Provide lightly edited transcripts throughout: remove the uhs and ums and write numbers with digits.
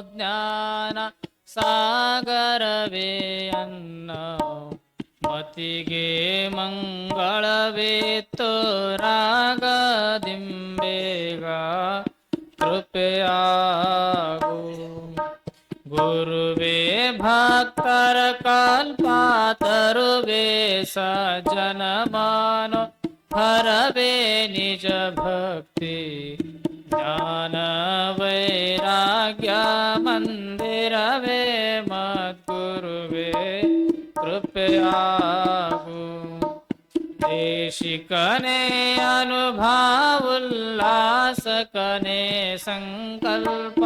ಜ್ಞಾನ ಸಾಗರವೇ ಅನ್ನ ಮತಿಗೆ ಮಂಗಳವಿತ್ತು ರಾಗದಿಂಬೇಗ ಕೃಪೆಯಾಗು ಗುರುವೇ ಭಕ್ತರ ಕಲ್ಪಾತರುವೇ ಸಜ್ಜನಮಾನೋ ಹರವೇ ನಿಜ ಭಕ್ತಿ ಜ್ಞಾನ ವೈರಾಗ್ಯ ಮಂದಿರವೇ ಮದ್ಗುರುವೇ ಕೃಪೆಯಾಗು ದೇಶಿಕನೇ ಅನುಭಾವುಲ್ಲಾಸಕನೇ ಸಂಕಲ್ಪ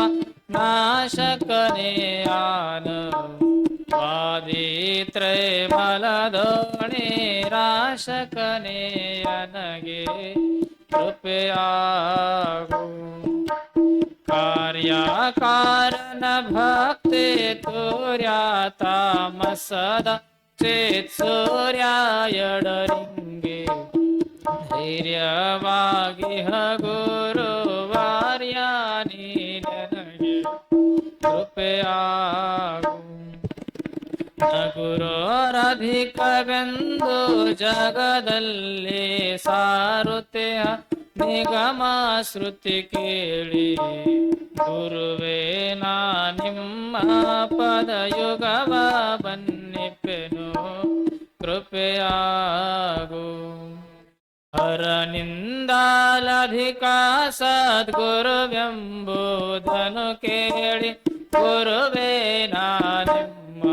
ನಾಶಕನೇ ವಾದಿತ್ರೈಮಲದೋಣಿ ರಾಶಕನೇ ನನಗೆ ಕೃಪೆಯಾಗು ಕಾರ್ಯಕಾರಣ ಭಕ್ತಿ ತೋರ್ಯ ತಾಮಸದ ಚೇತ್ ಸೂರ್ಯಾಯಡರಿಂಗೆ ಧೈರ್ಯವಾಗಿ ಗುರುವಾರ್ಯ ನೀ ನನಗೆ ಕೃಪೆಯಾಗು ಗುರೋರಧಿಕವೆಂದು ಜಗದಲ್ಲಿ ಸಾರುತ್ತೆಯ ನಿಗಮ ಶ್ರುತಿ ಕೇಳಿ ಗುರುವೇ ನಾ ನಿಮ್ಮ ಪದಯುಗವ ಬನ್ನಿಪ್ಪೆನು ಕೃಪೆಯಾಗು ಹರನಿಂದಾಲಧಿಕ ಸದ್ಗುರುವೆಂಬುದನು ಕೇಳಿ ಗುರುವೇ ನಾ ನಿಮ್ಮ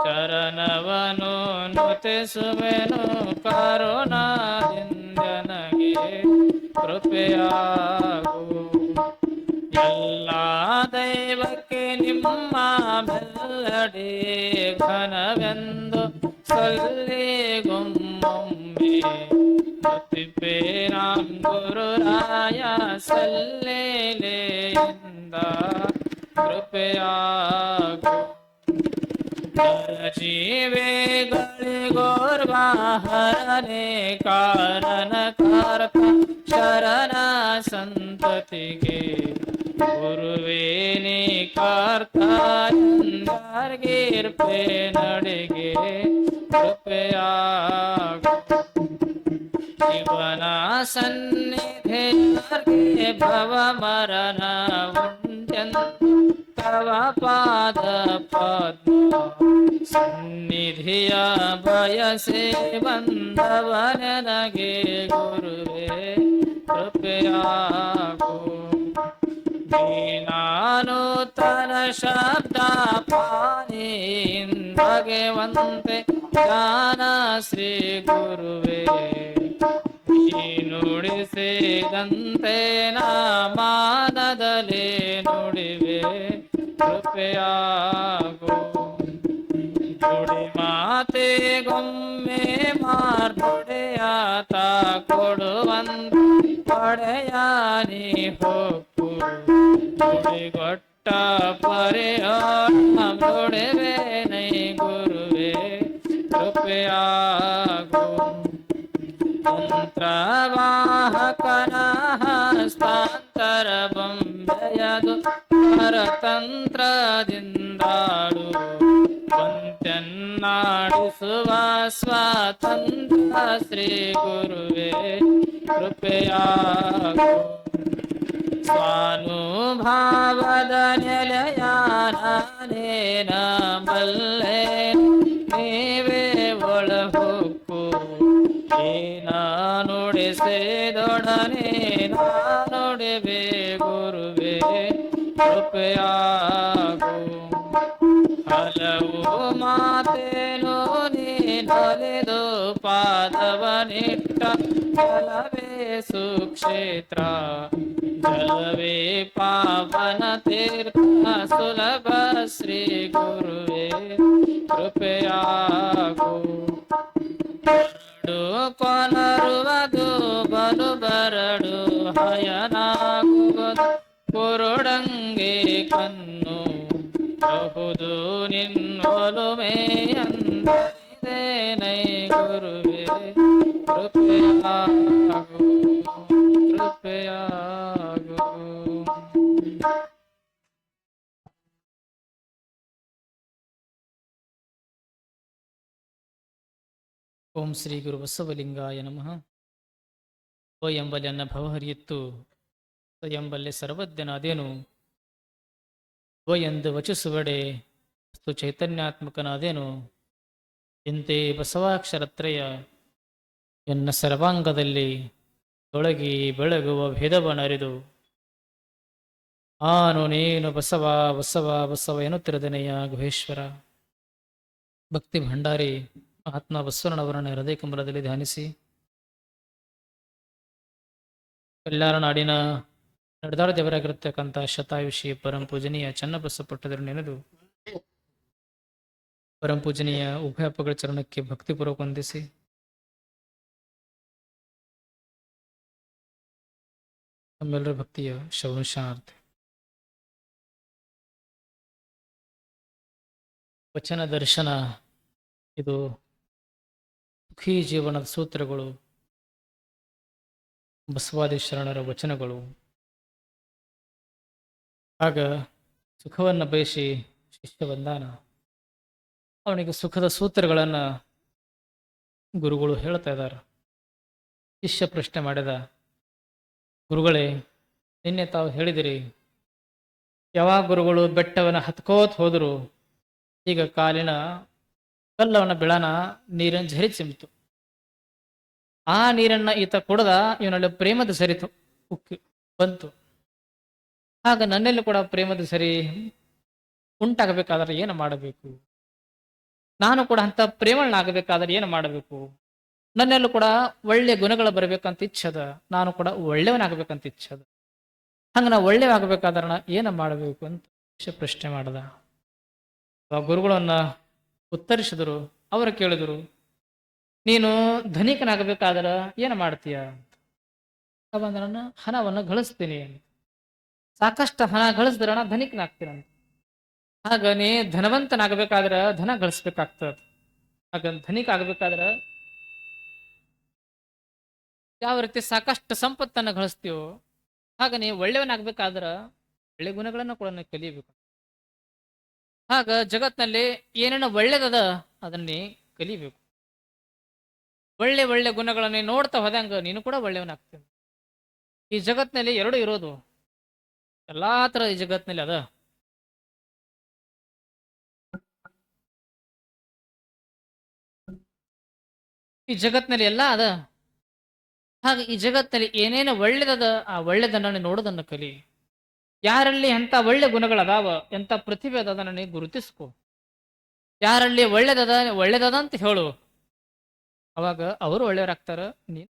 ಚರಣವನು ನುತಿಸುವೆನು ಕರುಣಾದಿಂದನಗೆ ಕೃಪೆಯಾಗು ಎಲ್ಲ ದೈವಕ್ಕೆ ನಿಮ್ಮ ಮೆಲ್ಲಡೆ ಘನವೆಂದು ಸಲ್ಲಿಗೊಮ್ಮೊಮ್ಮೆ ನುತಿಪೆ ನಾಂ ಗುರುರಾಯ ಸಲ್ಲೇಲೆಯಿಂದ ಕೃಪೆಯಾಗು ಜೀವೇಗಳಿಗೋರ್ವಾಹರನೆ ಕಾರಣ ಕಾರ್ತ ಶರಣ ಸಂತತಿಗೆ ಗುರುವೇನಿ ಕಾರ್ತಾರ್ಗೀರ್ಪೆ ನಡೆಗೆ ಕೃಪೆಯಾಗು ಶಿವನ ಸನ್ನಿಧಿಗೆ ಭವ ಮರಣ ಉಂಟೆಂದು ತವ ಪಾದ ಪದ್ಮ ಸನ್ನಿಧಿಯ ಬಯಸೆ ಬಂದವನಗೆ ಗುರುವೇ ಕೃಪೆಯಾಗು ದೀನಾನೂತನ ಶಬ್ದ ಪಾನಿಂದಗೆವಂತೆ ಜ್ಞಾನ ಶ್ರೀ ಗುರುವೇ ಈ ನುಡಿಸಿದಂತೆ ನಾಮಾನದಲೇ ನುಡಿವೆ ಕೃಪೆಯಾಗು ನುಡಿ ಮಾತೆಗೊಮ್ಮೆ ಮಾರ್ಪೊಡೆಯಾತ ಕೊಡುವಂತೆ ಪಡೆಯ ನೀ ಹೊಕ್ಕು ನುಡಿಗೊಟ್ಟ ಪರಿಹಾರೊಡೆವೆ ನೈ ಗುರುವೇ ಕೃಪೆಯಾಗು ಮಂತ್ರವಾಹಕನ ಹಸ್ತಾಂತರ ಬೊಂಬೆಯದು ಪರತಂತ್ರದಿಂದಾಡು ಕೊಂತೆನ್ನಾಡಿಸುವ ಸ್ವಾತಂತ್ರ ಶ್ರೀ ಗುರುವೇ ಕೃಪೆಯಾಗು ಸ್ವಾನುಭಾವದ ನೆಲೆಯಾನೇನ ಬಲ್ಲೆ ನೀವೇ ಒಳಹೊಕ್ಕು ನುಡಿಸಿದೊಡನೆ ನಾನುಡಿವೆ ಗುರುವೇ ಕೃಪೆಯಾಗು ಹಲವು ಮಾತೇನು ನೀನೊಲಿದು ಪಾದವನಿಟ್ಟ ಜಲವೇ ಸುಕ್ಷೇತ್ರ ಜಲವೇ ಪಾವನ ತೀರ್ಥ ಸುಲಭ ಶ್ರೀ ಗುರುವೇ ಕೃಪೆಯಾಗು ಕೊನರುವುದು ಬಲು ಬರಡು ಹಯನಾಗುವುದು ಕುರುಡಂಗೆ ಕಣ್ಣು ಬಹುದು ನಿನ್ನೊಲುಮೆ ಅಂದೇ ನೈ ಗುರುವೇ ಕೃಪೆಯಾಗು ಕೃಪೆಯಾಗು ಓಂ ಶ್ರೀ ಗುರು ಬಸವಲಿಂಗಾಯ ನಮಃ. ಓ ಎಂಬಲ್ಲಿ ಅನ್ನ ಭವ ಹರಿಯಿತ್ತು, ಸ ಎಂಬಲ್ಲಿ ಸರ್ವಜ್ಞನಾದೇನು. ಓ ಎಂದು ವಚಿಸುವಡೆ ಅಸ್ತು ಚೈತನ್ಯಾತ್ಮಕನಾದೇನು. ಇಂತೆ ಬಸವಾಕ್ಷರತ್ರಯ ಎನ್ನ ಸರ್ವಾಂಗದಲ್ಲಿ ತೊಳಗಿ ಬೆಳಗುವ ಭೇದವನರಿದು. ಆನು ನೀನು ಬಸವ ಬಸವ ಬಸವ ಎನ್ನುತ್ತಿರದನೆಯ ಗುಹೇಶ್ವರ. ಭಕ್ತಿ ಭಂಡಾರಿ ಮಹಾತ್ಮ ಬಸವಣ್ಣನವರನ್ನ ಹೃದಯ ಕಮಲದಲ್ಲಿ ಧ್ಯಾನಿಸಿ, ಎಲ್ಲರ ನಾಡಿನ ನಡೆದಾಡ ದೇವರಾಗಿರ್ತಕ್ಕಂಥ ಶತಾಯುಷಿ ಪರಂ ಪೂಜನೀಯ ಚನ್ನಬಸವ ಪಟ್ಟದರು ನೆನೆದು ಪರಂ ಪೂಜನೀಯ ಉಭಯ ಅಪ್ಪಗಳ ಚರಣಕ್ಕೆ ಭಕ್ತಿಪೂರ್ವಕ ವಂದಿಸಿ, ನಮ್ಮೆಲ್ಲರ ಭಕ್ತಿಯ ಶೌಂಶಾರ್ಥ ವಚನ ದರ್ಶನ. ಇದು ಸುಖಿ ಜೀವನದ ಸೂತ್ರಗಳು, ಬಸವಾದಿ ಶರಣರ ವಚನಗಳು. ಆಗ ಸುಖವನ್ನು ಬಯಸಿ ಶಿಷ್ಯ ಬಂದಾನ, ಅವನಿಗೆ ಸುಖದ ಸೂತ್ರಗಳನ್ನು ಗುರುಗಳು ಹೇಳ್ತಾ ಇದ್ದಾರೆ. ಶಿಷ್ಯ ಪ್ರಶ್ನೆ ಮಾಡಿದ, ಗುರುಗಳೇ, ನಿನ್ನೆ ತಾವು ಹೇಳಿದಿರಿ, ಯಾವಾಗ ಗುರುಗಳು ಬೆಟ್ಟವನ್ನು ಹತ್ಕೋತ್ ಹೋದರು, ಈಗ ಕಾಲಿನ ಕಲ್ಲವನ್ನ ಬೆಳನ ನೀರನ್ನು ಝರಿ ಚಿಮ್ತು. ಆ ನೀರನ್ನ ಈತ ಕುಡ್ದ, ಇವನಲ್ಲಿ ಪ್ರೇಮದ ಸರಿತು ಉಕ್ಕಿ ಬಂತು. ಆಗ ನನ್ನಲ್ಲಿ ಕೂಡ ಪ್ರೇಮದ ಸರಿ ಉಂಟಾಗಬೇಕಾದ್ರೆ ಏನು ಮಾಡಬೇಕು? ನಾನು ಕೂಡ ಅಂತ ಪ್ರೇಮಳನ್ನಾಗಬೇಕಾದ್ರೆ ಏನು ಮಾಡಬೇಕು? ನನ್ನಲ್ಲೂ ಕೂಡ ಒಳ್ಳೆಯ ಗುಣಗಳು ಬರಬೇಕಂತ ಇಚ್ಛದ, ನಾನು ಕೂಡ ಒಳ್ಳೆಯವನಾಗಬೇಕಂತ ಇಚ್ಛದ. ಹಂಗ ನಾ ಒಳ್ಳೆಯವಾಗಬೇಕಾದ್ರೆ ನಾ ಏನು ಮಾಡಬೇಕು ಅಂತ ಪ್ರಶ್ನೆ ಮಾಡ್ದ. ಆ ಗುರುಗಳನ್ನ ಉತ್ತರಿಸಿದರು. ಅವರು ಕೇಳಿದರು, ನೀನು ಧನಿಕನಾಗಬೇಕಾದ್ರೆ ಏನು ಮಾಡ್ತೀಯ ಅಂತ. ಅವಂದ, ನಾನು ಹಣವನ್ನು ಗಳಿಸ್ತೀನಿ, ಸಾಕಷ್ಟು ಹಣ ಗಳಿಸಿದ್ರೆ ನಾ ಧನಿಕನಾಗ್ತೀನಂತ. ಆಗ ನೀ ಧನವಂತನಾಗಬೇಕಾದ್ರೆ ಧನ ಗಳಿಸ್ಬೇಕಾಗ್ತದ. ಆಗ ಧನಿಕ ಆಗ್ಬೇಕಾದ್ರೆ ಯಾವ ರೀತಿ ಸಾಕಷ್ಟು ಸಂಪತ್ತನ್ನು ಗಳಿಸ್ತೀವೋ, ಆಗ ನೀ ಒಳ್ಳೆಯವನಾಗ್ಬೇಕಾದ್ರೆ ಒಳ್ಳೆ ಗುಣಗಳನ್ನು ಕೂಡ ನೀವು ಕಲಿಯಬೇಕು. ಆಗ ಜಗತ್ನಲ್ಲಿ ಏನೇನೋ ಒಳ್ಳೇದದ ಅದನ್ನೇ ಕಲಿಬೇಕು. ಒಳ್ಳೆ ಒಳ್ಳೆ ಗುಣಗಳನ್ನೇ ನೋಡ್ತಾ ಹೋದಂಗ ನೀನು ಕೂಡ ಒಳ್ಳೆಯವನಾಗ್ತೀನಿ. ಈ ಜಗತ್ನಲ್ಲಿ ಎರಡು ಇರೋದು, ಎಲ್ಲಾ ತರ ಈ ಜಗತ್ನಲ್ಲಿ ಅದ. ಈ ಜಗತ್ನಲ್ಲಿ ಎಲ್ಲ ಅದ. ಹಾಗೆ ಈ ಜಗತ್ನಲ್ಲಿ ಏನೇನು ಒಳ್ಳೇದದ ಆ ಒಳ್ಳೆದನ್ನ ನೋಡೋದನ್ನು ಕಲಿ. ಯಾರಲ್ಲಿ ಎಂತ ಒಳ್ಳೆ ಗುಣಗಳದಾವ, ಎಂತ ಪ್ರತಿಭೆ ಅದ, ಅದನ್ನ ಗುರುತಿಸ್ಕೊ. ಯಾರಲ್ಲಿ ಒಳ್ಳೇದದ ಅಂತ ಹೇಳು, ಅವಾಗ ಅವರು ಒಳ್ಳೆಯವರಾಗ್ತಾರ. ನೀನು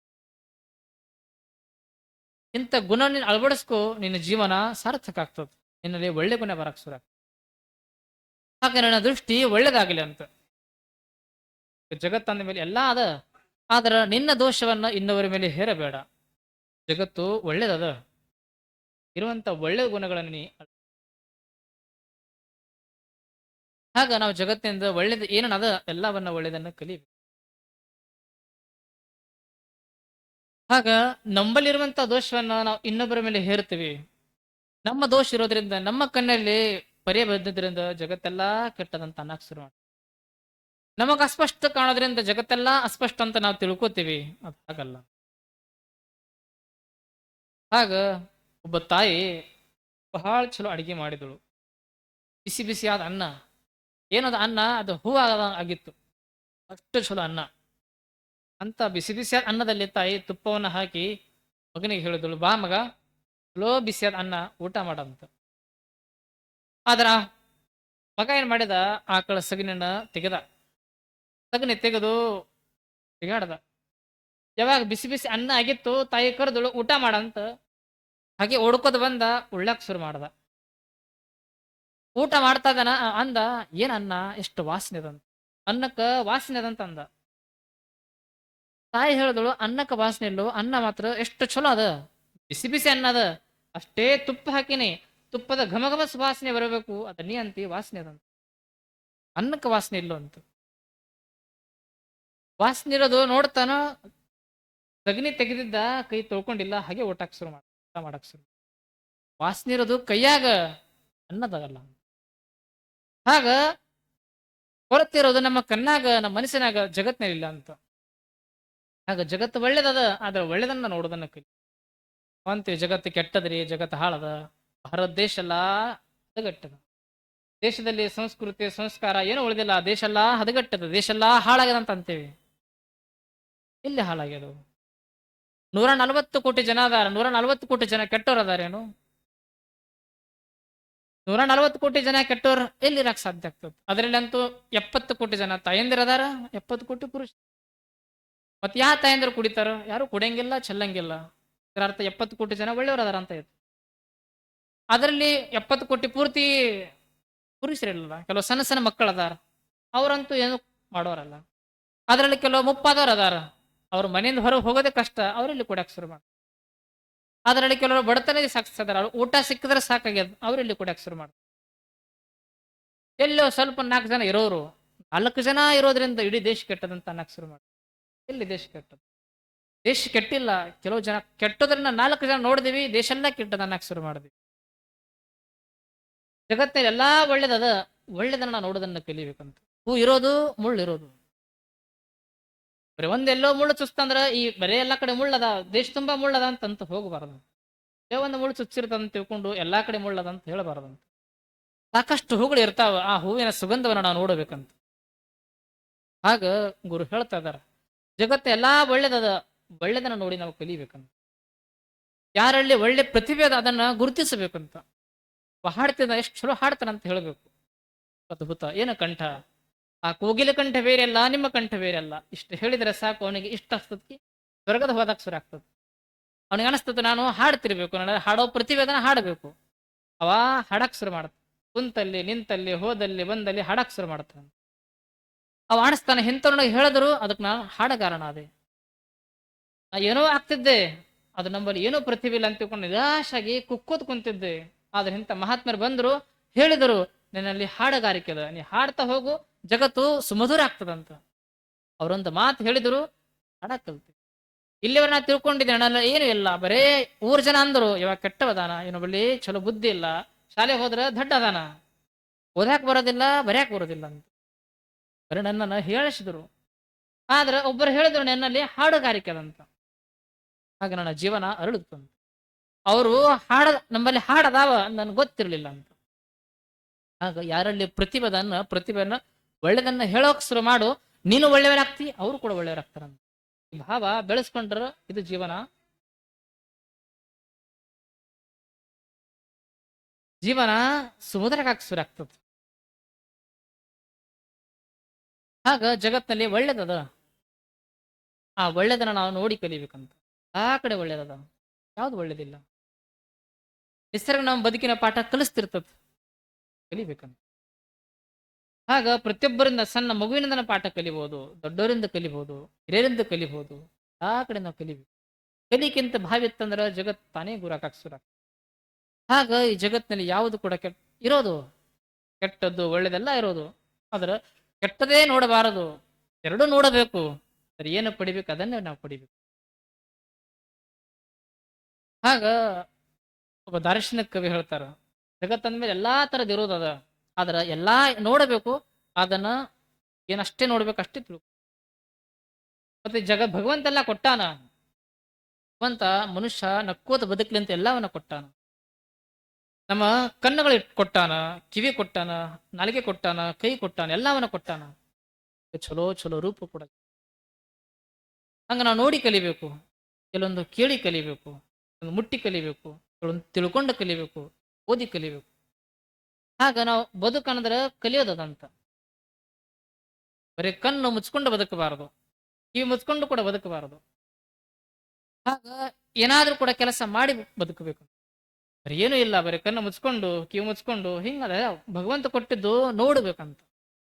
ಇಂಥ ಗುಣ ನೀನು ಅಳವಡಿಸ್ಕೊ, ನಿನ್ನ ಜೀವನ ಸಾರ್ಥಕ ಆಗ್ತದ. ನಿನ್ನಲ್ಲಿ ಒಳ್ಳೆ ಗುಣ ಬರಕ್ ಶುರು ಆಗ್ತದೆ. ಹಾಗೆ ನನ್ನ ದೃಷ್ಟಿ ಒಳ್ಳೇದಾಗಲಿ ಅಂತ. ಜಗತ್ತಂದ ಮೇಲೆ ಎಲ್ಲ ಅದ, ಆದ್ರ ನಿನ್ನ ದೋಷವನ್ನ ಇನ್ನೊವರ ಮೇಲೆ ಹೇರಬೇಡ. ಜಗತ್ತು ಒಳ್ಳೇದದ, ಇರುವಂತ ಒಳ್ಳೆ ಗುಣಗಳನ್ನು ನೀ. ಆಗ ನಾವು ಜಗತ್ತಿನಿಂದ ಒಳ್ಳೇದು ಏನದ ಎಲ್ಲವನ್ನ ಒಳ್ಳೇದನ್ನ ಕಲಿಬೇಕು. ಆಗ ನಮ್ಮಲ್ಲಿರುವಂತ ದೋಷವನ್ನ ನಾವು ಇನ್ನೊಬ್ಬರ ಮೇಲೆ ಹೇರ್ತೀವಿ. ನಮ್ಮ ದೋಷ ಇರೋದ್ರಿಂದ, ನಮ್ಮ ಕಣ್ಣಲ್ಲಿ ಪರಿಯ ಬಂದಿದ್ರಿಂದ ಜಗತ್ತೆಲ್ಲಾ ಕೆಟ್ಟದಂತ ಅನ್ನಕ್ ಶುರು ಮಾಡಿ, ನಮಗ ಅಸ್ಪಷ್ಟ ಕಾಣೋದ್ರಿಂದ ಜಗತ್ತೆಲ್ಲಾ ಅಸ್ಪಷ್ಟ ಅಂತ ನಾವು ತಿಳ್ಕೊತೀವಿ. ಅದು ಹಾಗಲ್ಲ. ಆಗ ಒಬ್ಬ ತಾಯಿ ಬಹಳ ಚಲೋ ಅಡಿಗೆ ಮಾಡಿದಳು. ಬಿಸಿ ಬಿಸಿಯಾದ ಅನ್ನ, ಏನದ ಅನ್ನ, ಅದು ಹೂ ಆಗಿತ್ತು, ಅಷ್ಟು ಚಲೋ ಅನ್ನ. ಅಂತ ಬಿಸಿ ಬಿಸಿಯಾದ ಅನ್ನದಲ್ಲಿ ತಾಯಿ ತುಪ್ಪವನ್ನು ಹಾಕಿ ಮಗನಿಗೆ ಹೇಳಿದಳು, ಬಾ ಮಗ, ಚಲೋ ಬಿಸಿಯಾದ ಅನ್ನ ಊಟ ಮಾಡಂತ. ಆದ್ರ ಮಗ ಏನ್ ಮಾಡಿದ, ಆಕಳ ಸಗಣಿನ ತೆಗೆದ. ಸಗಣಿ ತೆಗೆದು ತಿಗಾಡ್ದ. ಯಾವಾಗ ಬಿಸಿ ಬಿಸಿ ಅನ್ನ ಆಗಿತ್ತು, ತಾಯಿ ಕರೆದಳು ಊಟ ಮಾಡಂತ. ಹಾಗೆ ಓಡ್ಕೋದ್ ಬಂದ, ಉಳ್ಳಾಕ್ ಶುರು ಮಾಡ್ದ. ಊಟ ಮಾಡ್ತಾ ಇದ್ದಾನ, ಅಂದ, ಏನ್ ಅನ್ನ ಎಷ್ಟು ವಾಸನೆ ಅದಂತ, ಅನ್ನಕ್ಕ ವಾಸನೆ ಅದಂತ ಅಂದ. ತಾಯಿ ಹೇಳಿದಳು, ಅನ್ನಕ್ಕ ವಾಸನೆ ಇಲ್ಲೋ, ಅನ್ನ ಮಾತ್ರ ಎಷ್ಟು ಚಲೋ ಅದ, ಬಿಸಿ ಬಿಸಿ ಅನ್ನ ಅದ, ಅಷ್ಟೇ ತುಪ್ಪ ಹಾಕಿನಿ, ತುಪ್ಪದ ಘಮ ಘಮ ಸುವಾಸನೆ ಬರಬೇಕು, ಅದ ನೀ ಅಂತಿ ವಾಸನೆ ಅದಂತ, ಅನ್ನಕ್ಕ ವಾಸನೆ ಇಲ್ಲೋ ಅಂತ. ವಾಸನೆ ಇರೋದು ನೋಡ್ತಾನ, ಸಗಣಿ ತೆಗೆದಿದ್ದ, ಕೈ ತೊಳ್ಕೊಂಡಿಲ್ಲ, ಹಾಗೆ ಊಟ ಮಾಡಕ್ ಶುರು. ವಾಸನೆ ಇರೋದು ಕೈಯಾಗ, ಅನ್ನದಾಗಲ್ಲ. ಆಗ ಕೊರತೆ ಇರೋದು ನಮ್ಮ ಕಣ್ಣಾಗ, ನಮ್ಮ ಮನಸ್ಸಿನಾಗ, ಜಗತ್ನಲ್ಲಿಲ್ಲ ಅಂತ. ಆಗ ಜಗತ್ತು ಒಳ್ಳೇದದ, ಆದ್ರೆ ಒಳ್ಳೇದನ್ನ ನೋಡೋದನ್ನ ಕಲಿ ಅಂತೀವಿ. ಜಗತ್ತು ಕೆಟ್ಟದ್ರಿ, ಜಗತ್ತು ಹಾಳದ. ಭಾರತ ದೇಶ ಎಲ್ಲ ಹದಗೆಟ್ಟದ. ದೇಶದಲ್ಲಿ ಸಂಸ್ಕೃತಿ ಸಂಸ್ಕಾರ ಏನು ಉಳಿದಿಲ್ಲ. ದೇಶ ಎಲ್ಲ ಹದಗೆಟ್ಟದ, ದೇಶ ಎಲ್ಲ ಹಾಳಾಗ್ಯದ ಅಂತ ಅಂತೀವಿ. ಎಲ್ಲಿ ಹಾಳಾಗ್ಯದು? 140 ಕೋಟಿ ಜನ ಅದಾರ. 140 ಕೋಟಿ ಜನ ಕೆಟ್ಟೋರ್ ಅದಾರೇನು? 140 ಕೋಟಿ ಜನ ಕೆಟ್ಟೋರ್ ಎಲ್ಲಿರಕ್ ಸಾಧ್ಯ ಆಗ್ತದೆ? ಅದರಲ್ಲಿ ಅಂತೂ 70 ಕೋಟಿ ಜನ ತಾಯಂದಿರ ಅದಾರ, 70 ಕೋಟಿ ಪುರುಷ. ಮತ್ತೆ ಯಾ ತಾಯಂದಿರು ಕುಡಿತಾರ? ಯಾರು ಕುಡಿಯಂಗಿಲ್ಲ, ಚೆಲ್ಲಂಗಿಲ್ಲ. ಇದರ ಅರ್ಥ 70 ಕೋಟಿ ಜನ ಒಳ್ಳೆಯವರು ಅದಾರ ಅಂತ ಇತ್ತು. ಅದರಲ್ಲಿ 70 ಕೋಟಿ ಪೂರ್ತಿ ಪುರುಷರಿಲ್ಲ. ಕೆಲವು ಸಣ್ಣ ಸಣ್ಣ ಮಕ್ಕಳು ಅದಾರ, ಅವ್ರಂತೂ ಏನು ಮಾಡೋರಲ್ಲ. ಅದರಲ್ಲಿ ಕೆಲವು ಮುಪ್ಪಾದವ್ರು ಅದಾರ, ಅವ್ರ ಮನೆಯಿಂದ ಹೊರಗೆ ಹೋಗೋದೇ ಕಷ್ಟ, ಅವರಲ್ಲಿ ಕುಡಿಯಕ್ಕೆ ಶುರು ಮಾಡಿ. ಅದರಲ್ಲಿ ಕೆಲವರು ಬಡತನ ಸಾಗಿಸ್ತಾರ, ಊಟ ಸಿಕ್ಕಿದ್ರೆ ಸಾಕಾಗ್ಯದ, ಅವರಲ್ಲಿ ಕುಡಿಯಕ್ಕೆ ಶುರು ಮಾಡ್ತಾರೆ. ಎಲ್ಲೋ ಸ್ವಲ್ಪ 4 ಜನ ಇರೋರು 4 ಜನ ಇರೋದ್ರಿಂದ ಇಡೀ ದೇಶ ಕೆಟ್ಟದಂತ ಅನ್ನಕ್ಕೆ ಶುರು ಮಾಡಿ. ಎಲ್ಲಿ ದೇಶ ಕೆಟ್ಟದ? ದೇಶ ಕೆಟ್ಟಿಲ್ಲ. ಕೆಲವು ಜನ ಕೆಟ್ಟೋದ್ರಿಂದ 4 ಜನ ನೋಡಿದಿವಿ, ದೇಶ ಎಲ್ಲ ಕೆಟ್ಟದ ಅನ್ನಕ್ಕೆ ಶುರು ಮಾಡಿದ್ವಿ. ಜಗತ್ತಿನಲ್ಲಿ ಎಲ್ಲಾ ಒಳ್ಳೇದದ, ಒಳ್ಳೇದನ್ನ ನೋಡೋದನ್ನ ಕಲಿಬೇಕಂತ. ಹೂ ಇರೋದು, ಮುಳ್ಳು ಇರೋದು. ಬರೀ ಒಂದೆಲ್ಲೋ ಮುಳ್ಳು ಚುಸ್ತಂದ್ರ ಈ ಬರೇ ಎಲ್ಲಾ ಕಡೆ ಮುಳ್ಳದ, ದೇಶ ತುಂಬಾ ಮುಳ್ಳದ ಅಂತ ಹೋಗಬಾರದು. ಒಂದು ಮುಳ್ಳು ಚುಚ್ಚಿರ್ತದಂತ ತಿಳ್ಕೊಂಡು ಎಲ್ಲಾ ಕಡೆ ಮುಳ್ಳದ ಅಂತ ಹೇಳಬಾರದಂತ. ಸಾಕಷ್ಟು ಹೂಗಳು ಇರ್ತಾವ, ಆ ಹೂವಿನ ಸುಗಂಧವನ್ನು ನಾವು ನೋಡಬೇಕಂತ. ಆಗ ಗುರು ಹೇಳ್ತಾ ಇದಾರ, ಜಗತ್ತು ಎಲ್ಲಾ ಒಳ್ಳೇದದ, ಒಳ್ಳೇದನ್ನ ನೋಡಿ ನಾವು ಕಲಿಬೇಕಂತ. ಯಾರಲ್ಲಿ ಒಳ್ಳೆ ಪ್ರತಿಭೆ ಅದ ಅದನ್ನ ಗುರುತಿಸಬೇಕಂತ. ಹಾಡ್ತಿದ್ದ ಎಷ್ಟು ಚಲೋ ಹಾಡ್ತಾನಂತ ಹೇಳಬೇಕು. ಅದ್ಭುತ, ಏನು ಕಂಠ! ಆ ಕೋಗಿಲ ಕಂಠ ಬೇರೆ ಅಲ್ಲ, ನಿಮ್ಮ ಕಂಠ ಬೇರೆ ಅಲ್ಲ. ಇಷ್ಟು ಹೇಳಿದ್ರೆ ಸಾಕು, ಅವನಿಗೆ ಇಷ್ಟ ಆಗ್ತದೆ, ಸ್ವರ್ಗದ ಹೋದಾಗ ಸುರ ಆಗ್ತದೆ. ಅವನಿಗೆ ಅನಿಸ್ತದೆ ನಾನು ಹಾಡ್ತಿರ್ಬೇಕು, ನಾನು ಹಾಡೋ ಪ್ರತಿಭೆದನ ಹಾಡಬೇಕು. ಅವ ಹಾಡಕ್ ಶುರು ಮಾಡ್ತಾನೆ. ಕುಂತಲ್ಲಿ ನಿಂತಲ್ಲಿ ಹೋದಲ್ಲಿ ಬಂದಲ್ಲಿ ಹಾಡಕ್ ಶುರು ಮಾಡ್ತಾನೆ. ಅವ ಆಡಿಸ್ತಾನೆ. ಇಂಥವ್ರನ್ನ ಹೇಳಿದ್ರು ಅದಕ್ಕೆ ನಾನು ಹಾಡಗಾರನ ಅದೇ. ನಾ ಏನೋ ಆಗ್ತಿದ್ದೆ, ಅದು ನಮ್ಮಲ್ಲಿ ಏನೋ ಪ್ರತಿಭೆ ಇಲ್ಲ ಅಂತ ತಿಳ್ಕೊಂಡು ನಿರಾಶಾಗಿ ಕುಕ್ಕೋತ್ ಕುಂತಿದ್ದೆ. ಆದ್ರೆ ಇಂಥ ಮಹಾತ್ಮರು ಬಂದ್ರು, ಹೇಳಿದರು ನಿನ್ನಲ್ಲಿ ಹಾಡಗಾರಿಕೆ ಅದ, ನೀ ಹಾಡ್ತಾ ಹೋಗು, ಜಗತ್ತು ಸುಮಧುರ ಆಗ್ತದಂತ. ಅವರೊಂದು ಮಾತು ಹೇಳಿದ್ರು, ಹಾಡಕ್ ಕಲ್ತಿ. ಇಲ್ಲಿವರ ನಾ ತಿಳ್ಕೊಂಡಿದ್ದೆ ನನ್ನ ಏನು ಇಲ್ಲ, ಬರೇ ಜನ ಅಂದ್ರು ಇವಾಗ ಕೆಟ್ಟವದಾನ, ಇನ್ನೊಬ್ಬಲ್ಲಿ ಚಲೋ ಬುದ್ಧಿ ಇಲ್ಲ, ಶಾಲೆ ಹೋದ್ರ ದಡ್ಡ ಅದಾನ, ಓದಾಕ್ ಬರೋದಿಲ್ಲ, ಬರ್ಯಾಕ್ ಬರೋದಿಲ್ಲ ಅಂತ ಬರೀ ನನ್ನನ್ನು ಹೇಳಿಸಿದ್ರು. ಆದ್ರೆ ಒಬ್ಬರು ಹೇಳಿದ್ರು ನನ್ನಲ್ಲಿ ಹಾಡುಗಾರಿಕೆ ಅದಂತ. ಹಾಗೆ ನನ್ನ ಜೀವನ ಅರಳುತ್ತಂತ. ಅವರು ನಮ್ಮಲ್ಲಿ ಹಾಡದಾವ ನನ್ಗೆ ಗೊತ್ತಿರ್ಲಿಲ್ಲ ಅಂತ. ಆಗ ಯಾರಲ್ಲಿ ಪ್ರತಿಭೆಯನ್ನ ಒಳ್ಳೆದನ್ನ ಹೇಳೋಕ್ ಶುರು ಮಾಡು, ನೀನು ಒಳ್ಳೆಯವರಾಗ್ತಿ, ಅವರು ಕೂಡ ಒಳ್ಳೆಯವರಾಗ್ತಾರಂತ. ಈ ಭಾವ ಬೆಳೆಸ್ಕೊಂಡ್ರ ಇದು ಜೀವನ. ಜೀವನ ಸುಮಧುರಕ್ಕೆ ಶುರು ಆಗ್ತದೆ. ಆಗ ಜಗತ್ತಿನಲ್ಲಿ ಒಳ್ಳೇದದ, ಆ ಒಳ್ಳೇದನ್ನ ನಾವು ನೋಡಿ ಕಲಿಬೇಕಂತ. ಆ ಕಡೆ ಒಳ್ಳೇದದ, ಯಾವ್ದು ಒಳ್ಳೇದಿಲ್ಲ. ನಿಸರ್ಗ ನಮ್ಮ ಬದುಕಿನ ಪಾಠ ಕಲಿಸ್ತಿರ್ತದ, ಕಲಿಬೇಕಂತ. ಆಗ ಪ್ರತಿಯೊಬ್ಬರಿಂದ, ಸಣ್ಣ ಮಗುವಿನಿಂದ ಪಾಠ ಕಲಿಬಹುದು, ದೊಡ್ಡವರಿಂದ ಕಲಿಬಹುದು, ಹಿರಿಯರಿಂದ ಕಲಿಬಹುದು. ಆ ಕಡೆ ನಾವು ಕಲಿಬೇಕು. ಕಲಿಕ್ಕಿಂತ ಭಾವಿ ಇತ್ತಂದ್ರೆ ಜಗತ್ ತಾನೇ ಗುರಾಕಾಕ್ ಶುರು. ಆಗ ಈ ಜಗತ್ತಿನಲ್ಲಿ ಯಾವುದು ಕೂಡ ಇರೋದು, ಕೆಟ್ಟದ್ದು ಒಳ್ಳೇದೆಲ್ಲ ಇರೋದು. ಆದ್ರೆ ಕೆಟ್ಟದೇ ನೋಡಬಾರದು, ಎರಡೂ ನೋಡಬೇಕು. ಸರಿ, ಏನು ಪಡಿಬೇಕು ಅದನ್ನೇ ನಾವು ಪಡಿಬೇಕು. ಆಗ ಒಬ್ಬ ದಾರ್ಶನಿಕ ಕವಿ ಹೇಳ್ತಾರ, ಜಗತ್ತಂದ್ಮೇಲೆ ಎಲ್ಲಾ ತರದ್ ಇರೋದದ, ಆದ್ರ ಎಲ್ಲಾ ನೋಡಬೇಕು, ಅದನ್ನ ಏನಷ್ಟೇ ನೋಡ್ಬೇಕು ಅಷ್ಟೇ ತಿಳ್ಕೊ. ಮತ್ತೆ ಭಗವಂತ ಎಲ್ಲ ಕೊಟ್ಟಾನ. ಭಗವಂತ ಮನುಷ್ಯ ನಕ್ಕೋತ ಬದುಕಲಿ ಅಂತ ಎಲ್ಲವನ್ನ ಕೊಟ್ಟಾನ. ನಮ್ಮ ಕಣ್ಣುಗಳು ಕೊಟ್ಟಾನ, ಕಿವಿ ಕೊಟ್ಟಾನ, ನಾಲಿಗೆ ಕೊಟ್ಟಾನ, ಕೈ ಕೊಟ್ಟಾನ, ಎಲ್ಲವನ್ನ ಕೊಟ್ಟಾನ. ಚಲೋ ಚಲೋ ರೂಪ ಕೊಡ. ಹಂಗ ನಾವು ನೋಡಿ ಕಲಿಬೇಕು, ಕೆಲವೊಂದು ಕೇಳಿ ಕಲಿಬೇಕು, ಒಂದು ಮುಟ್ಟಿ ಕಲಿಬೇಕು, ಕೆಲವೊಂದು ತಿಳ್ಕೊಂಡು ಕಲಿಬೇಕು, ಓದಿ ಕಲಿಬೇಕು. ಆಗ ನಾವು ಬದುಕನ್ನದ್ರ ಕಲಿಯೋದಂತ. ಬರೀ ಕಣ್ಣು ಮುಚ್ಕೊಂಡು ಬದುಕಬಾರದು, ಕಿವಿ ಮುಚ್ಕೊಂಡು ಕೂಡ ಬದುಕಬಾರದು. ಆಗ ಏನಾದ್ರೂ ಕೂಡ ಕೆಲಸ ಮಾಡಿ ಬದುಕಬೇಕು. ಬರೀ ಏನೂ ಇಲ್ಲ, ಬರೀ ಕಣ್ಣು ಮುಚ್ಕೊಂಡು ಕಿವಿ ಮುಚ್ಕೊಂಡು ಹಿಂಗದ. ಭಗವಂತ ಕೊಟ್ಟಿದ್ದು ನೋಡ್ಬೇಕಂತ.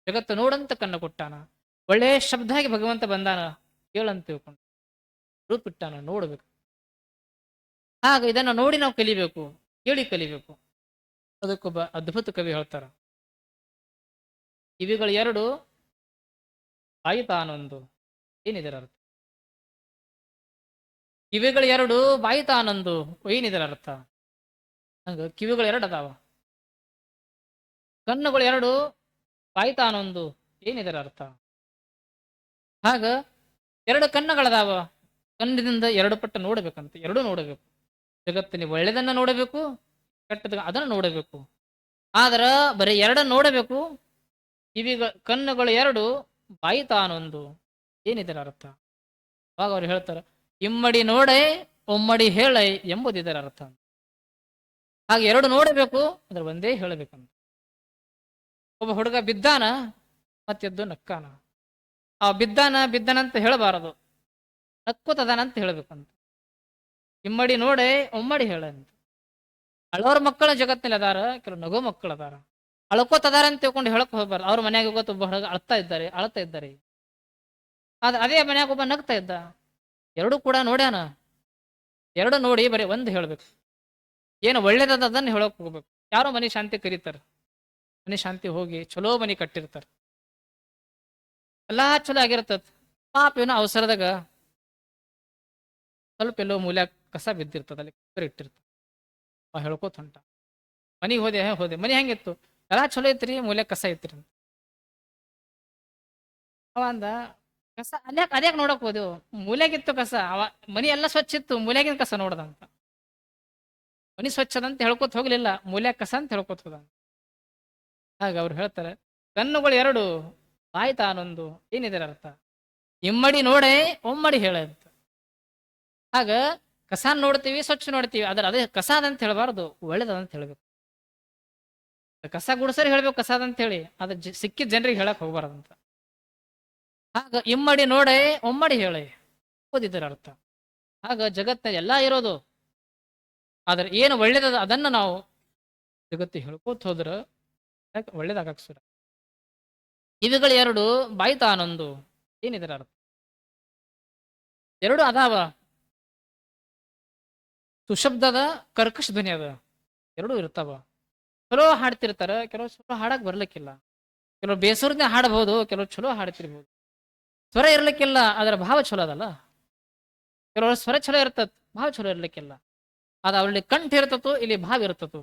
ಜಗತ್ತು ನೋಡಂತ ಕಣ್ಣು ಕೊಟ್ಟಾನ. ಒಳ್ಳೆ ಶಬ್ದ ಆಗಿ ಭಗವಂತ ಬಂದಾನ, ಕೇಳಂತ ತಿಳ್ಕೊಂಡು ರೂಪಿಟ್ಟಾನ, ನೋಡ್ಬೇಕು. ಆಗ ಇದನ್ನ ನೋಡಿ ನಾವು ಕಲಿಬೇಕು, ಕೇಳಿ ಕಲಿಬೇಕು. ಅದಕ್ಕೊಬ್ಬ ಅದ್ಭುತ ಕವಿ ಹೇಳ್ತಾರ, ಕಿವಿಗಳು 2 ಬಾಯಿ ತಾನೊಂದು. ಏನಿದರ ಅರ್ಥ? ಕಿವಿಗಳು 2 ಬಾಯಿ ತಾನೊಂದು, ಏನಿದರ ಅರ್ಥ? ಹಂಗ ಕಿವಿಗಳು 2 ಅದಾವ, ಕಣ್ಣುಗಳು 2, ಬಾಯಿ ತಾನೊಂದು, ಏನಿದರ ಅರ್ಥ? ಆಗ ಎರಡು ಕಣ್ಣುಗಳದಾವ, ಕಣ್ಣಿನಿಂದ ಎರಡು ಪಟ್ಟ ನೋಡಬೇಕಂತ, ಎರಡೂ ನೋಡಬೇಕು. ಜಗತ್ತಿನ ಒಳ್ಳೆದನ್ನ ನೋಡಬೇಕು, ಕೆಟ್ಟದ ಅದನ್ನು ನೋಡಬೇಕು. ಆದ್ರ ಬರೀ ಎರಡನ್ನು ನೋಡಬೇಕು. ಕಣ್ಣುಗಳು ಎರಡು, ಬಾಯಿ ತಾನೊಂದು. ಏನಿದರ ಅರ್ಥ? ಅವಾಗ ಅವ್ರು ಹೇಳ್ತಾರ, ಇಮ್ಮಡಿ ನೋಡೆ ಒಮ್ಮಡಿ ಹೇಳೈ ಎಂಬುದಿದರ ಅರ್ಥ. ಹಾಗೆ ಎರಡು ನೋಡಬೇಕು, ಅದ್ರ ಒಂದೇ ಹೇಳಬೇಕಂತ. ಒಬ್ಬ ಹುಡುಗ ಬಿದ್ದಾನ, ಮತ್ತೆದ್ದು ನಕ್ಕಾನ. ಆ ಬಿದ್ದಾನಂತ ಹೇಳಬಾರದು, ನಕ್ಕೋತದಾನಂತ ಹೇಳ್ಬೇಕಂತ. ಇಮ್ಮಡಿ ನೋಡೆ ಒಮ್ಮಡಿ ಹೇಳಂತ. ಅಳೋರ್ ಮಕ್ಕಳ ಜಗತ್ತಿನಲ್ಲಿ ಅದಾರ, ಕೆಲವು ನಗೋ ಮಕ್ಕಳು ಅದಾರ. ಅಳ್ಕೋತದಾರ ಅಂತ ತಿಳ್ಕೊಂಡು ಹೇಳಕ್ ಹೋಗ್ಬಾರ್ದು. ಅವ್ರ ಮನ್ಯಾಗ ಗೊತ್ತು ಒಬ್ಬ ಹುಡುಗ ಅಳ್ತಾ ಇದ್ದಾರೆ. ಆದ್ರೆ ಅದೇ ಮನ್ಯಾಗ ಒಬ್ಬ ನಗ್ತಾ ಇದ್ದ. ಎರಡೂ ಕೂಡ ನೋಡ್ಯಾನ. ಎರಡು ನೋಡಿ ಬರೀ ಒಂದು ಹೇಳ್ಬೇಕು. ಏನು ಒಳ್ಳೇದದ ಅದನ್ನ ಹೇಳಕ್ ಹೋಗ್ಬೇಕು. ಯಾರೋ ಮನೆ ಶಾಂತಿ ಕರೀತಾರ, ಮನೆ ಶಾಂತಿ ಹೋಗಿ ಚಲೋ ಮನೆ ಕಟ್ಟಿರ್ತಾರ, ಎಲ್ಲಾ ಚಲೋ ಆಗಿರ್ತದ. ಪಾಪ ಏನೋ ಅವಸರದಾಗ ಸ್ವಲ್ಪ ಎಲ್ಲೋ ಮೂಲ್ಯಾಗ ಕಸ ಬಿದ್ದಿರ್ತದ, ಅಲ್ಲಿ ಇಟ್ಟಿರ್ತದ. ಹೇಳ್ಕೋತ ಹೊಂಟ, ಮನೆಗೆ ಹೋದೆ ಮನೆ ಹೆಂಗಿತ್ತು? ಎಲ್ಲಾ ಚಲೋ ಐತ್ರಿ, ಮೂಲ್ಯಾಗ ಕಸ ಐತ್ರಿ. ಅವ ಅಂದ, ಕಸ ಅದ್ಯಾಕ್ ನೋಡಕ್ ಹೋದೆವು? ಮೂಲ್ಯಾಗಿತ್ತು ಕಸ. ಮನಿ ಎಲ್ಲ ಸ್ವಚ್ಛ ಇತ್ತು, ಮೂಲ್ಯಾಗಿನ ಕಸ ನೋಡ್ದಂತ. ಮನಿ ಸ್ವಚ್ಛದಂತ ಹೇಳ್ಕೊತ ಹೋಗ್ಲಿಲ್ಲ, ಮೂಲ್ಯಾಗ ಕಸ ಅಂತ ಹೇಳ್ಕೊತ ಹೋದ. ಹಾಗ ಅವ್ರು ಹೇಳ್ತಾರೆ, ಕಣ್ಣುಗಳು ಎರಡು, ಬಾಯಿ ತಾನೊಂದು. ಏನಿದರ ಅರ್ಥ? ಇಮ್ಮಡಿ ನೋಡೆ ಒಮ್ಮಡಿ ಹೇಳ ಅಂತ. ಆಗ ಕಸ ನೋಡ್ತೀವಿ, ಸ್ವಚ್ಛ ನೋಡ್ತೀವಿ, ಅದೇ ಕಸಾದಂತ ಹೇಳಬಾರ್ದು, ಒಳ್ಳೇದಂತ ಹೇಳ್ಬೇಕು. ಕಸ ಗುಡ್ಸರಿ ಹೇಳ್ಬೇಕು ಕಸಾದಂತ ಹೇಳಿ, ಅದು ಸಿಕ್ಕಿದ ಜನರಿಗೆ ಹೇಳಕ್ ಹೋಗ್ಬಾರ್ದಂತ. ಆಗ ಇಮ್ಮಡಿ ನೋಡೆ ಒಮ್ಮಡಿ ಹೇಳೆ ಓದಿದರ ಅರ್ಥ. ಆಗ ಜಗತ್ತಿನ ಎಲ್ಲಾ ಇರೋದು, ಆದ್ರೆ ಏನು ಒಳ್ಳೇದದ ಅದನ್ನ ನಾವು ಜಗತ್ತಿಗೆ ಹೇಳ್ಕೋತ ಹೋದ್ರ ಒಳ್ಳೇದಾಗಕ್ ಸುರ. ಇವುಗಳು ಎರಡು, ಬಾಯಿ ತಾನೊಂದು. ಏನಿದರ ಅರ್ಥ? ಎರಡು ಅದಾವ, ಸುಶಬ್ದದ ಕರ್ಕಶ ಧ್ವನಿ ಅದ, ಎರಡೂ ಇರ್ತಾವ. ಚಲೋ ಹಾಡ್ತಿರ್ತಾರ, ಕೆಲವು ಚಲೋ ಹಾಡಕ್ ಬರ್ಲಿಕ್ಕಿಲ್ಲ. ಕೆಲವು ಬೇಸರದಿಂದ ಹಾಡಬಹುದು, ಕೆಲವು ಚಲೋ ಹಾಡ್ತಿರ್ಬೋದು. ಸ್ವರ ಇರ್ಲಿಕ್ಕಿಲ್ಲ, ಅದರ ಭಾವ ಚಲೋ ಅದಲ್ಲ. ಕೆಲವರು ಸ್ವರ ಚಲೋ ಇರ್ತತ್, ಭಾವ ಚಲೋ ಇರ್ಲಿಕ್ಕಿಲ್ಲ. ಅದ ಅವರಲ್ಲಿ ಕಂಠ ಇರ್ತತೋ, ಇಲ್ಲಿ ಭಾವ ಇರ್ತತೋ.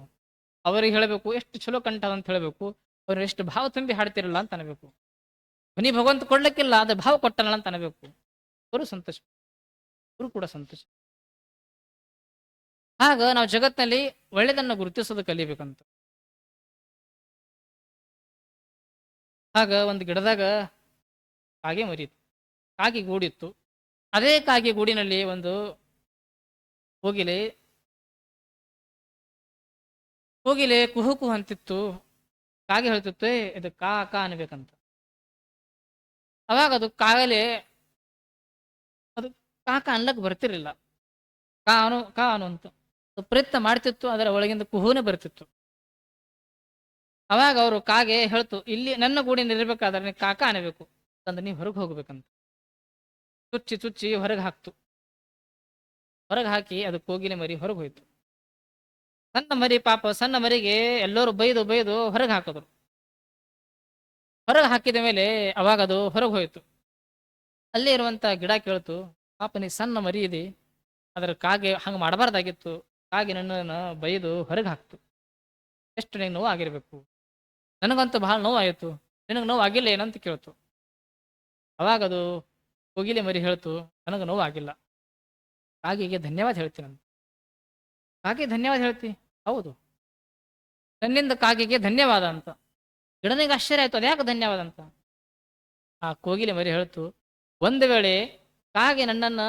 ಅವ್ರಿಗೆ ಹೇಳಬೇಕು ಎಷ್ಟು ಚಲೋ ಕಂಠ ಅಂತ ಹೇಳಬೇಕು, ಅವ್ರು ಎಷ್ಟು ಭಾವ ತುಂಬಿ ಹಾಡ್ತಿರಲ್ಲ ಅಂತ ಅನ್ಬೇಕು. ಧ್ವನಿ ಭಗವಂತ ಕೊಡ್ಲಿಕ್ಕಿಲ್ಲ, ಅದ ಭಾವ ಕೊಟ್ಟನಲ್ಲ ಅಂತ ಅನ್ಬೇಕು. ಅವರು ಸಂತೋಷ, ಅವರು ಕೂಡ ಸಂತೋಷ. ಆಗ ನಾವು ಜಗತ್ತಿನಲ್ಲಿ ಒಳ್ಳೆದನ್ನ ಗುರುತಿಸೋದು ಕಲಿಬೇಕಂತ. ಆಗ ಒಂದು ಗಿಡದಾಗ ಕಾಗೆ ಮರಿತು, ಕಾಗೆ ಗೂಡಿತ್ತು. ಅದೇ ಕಾಗೆ ಗೂಡಿನಲ್ಲಿ ಒಂದು ಕೋಗಿಲೆ ಕುಹು ಕುಹು ಅಂತಿತ್ತು. ಕಾಗೆ ಹೇಳ್ತಿತ್ತು, ಇದು ಕಾ ಕಾ ಅನ್ಬೇಕಂತ. ಅವಾಗ ಅದು ಕಾಗಲೆ ಅದು ಕಾಕ ಅನ್ಲಕ್ ಬರ್ತಿರ್ಲಿಲ್ಲ. ಕಾ ಅನು ಅಂತ ಪ್ರಯತ್ನ ಮಾಡ್ತಿತ್ತು, ಅದರ ಒಳಗಿಂದ ಕುಹುನೇ ಬರ್ತಿತ್ತು. ಅವಾಗ ಅವರು ಕಾಗೆ ಹೇಳ್ತು, ಇಲ್ಲಿ ನನ್ನ ಗೂಡಿನ ಇರ್ಬೇಕಾದ್ರೆ ನೀ ಕಾಕ ಅನ್ಬೇಕು ಅಂದ್ರೆ ನೀವು ಹೊರಗೆ ಹೋಗ್ಬೇಕಂತ. ಚುಚ್ಚಿ ಹೊರಗೆ ಹಾಕ್ತು. ಹೊರಗೆ ಹಾಕಿ ಅದು ಕೋಗಿಲೆ ಮರಿ ಹೊರಗೆ ಹೋಯ್ತು. ಸಣ್ಣ ಮರಿ, ಪಾಪ ಸಣ್ಣ ಮರಿಗೆ ಎಲ್ಲರೂ ಬೈದು ಹೊರಗೆ ಹಾಕಿದ್ರು. ಹೊರಗೆ ಹಾಕಿದ ಮೇಲೆ ಅವಾಗ ಅದು ಹೊರಗೆ ಹೋಯ್ತು. ಅಲ್ಲೇ ಇರುವಂತ ಗಿಡ ಕೇಳ್ತು, ಪಾಪ ನೀ ಸಣ್ಣ ಮರಿ ಇದೆ, ಅದ್ರ ಕಾಗೆ ಹಂಗೆ ಮಾಡಬಾರ್ದಾಗಿತ್ತು. ಕಾಗೆ ನನ್ನನ್ನು ಬೈದು ಹೊರಗೆ ಹಾಕ್ತು. ಎಷ್ಟು ನಿನಗೆ ನೋವು ಆಗಿರ್ಬೇಕು. ನನಗಂತೂ ಬಹಳ ನೋವಾಯಿತು, ನಿನಗೆ ನೋವು ಆಗಿಲ್ಲ ಏನಂತ ಕೇಳ್ತು. ಅವಾಗ ಅದು ಕೋಗಿಲೆ ಮರಿ ಹೇಳ್ತು, ನನಗೆ ನೋವು ಆಗಿಲ್ಲ, ಕಾಗೆಗೆ ಧನ್ಯವಾದ ಹೇಳ್ತೀನಂತ. ಕಾಗೆ ಧನ್ಯವಾದ ಹೇಳ್ತಿ? ಹೌದು, ನನ್ನಿಂದ ಕಾಗೆಗೆ ಧನ್ಯವಾದ ಅಂತ. ಗಿಡನಿಗೆ ಆಶ್ಚರ್ಯ ಆಯ್ತು, ಅದ್ಯಾಕೆ ಧನ್ಯವಾದ ಅಂತ. ಆ ಕೋಗಿಲೆ ಮರಿ ಹೇಳ್ತು, ಒಂದು ವೇಳೆ ಕಾಗೆ ನನ್ನನ್ನು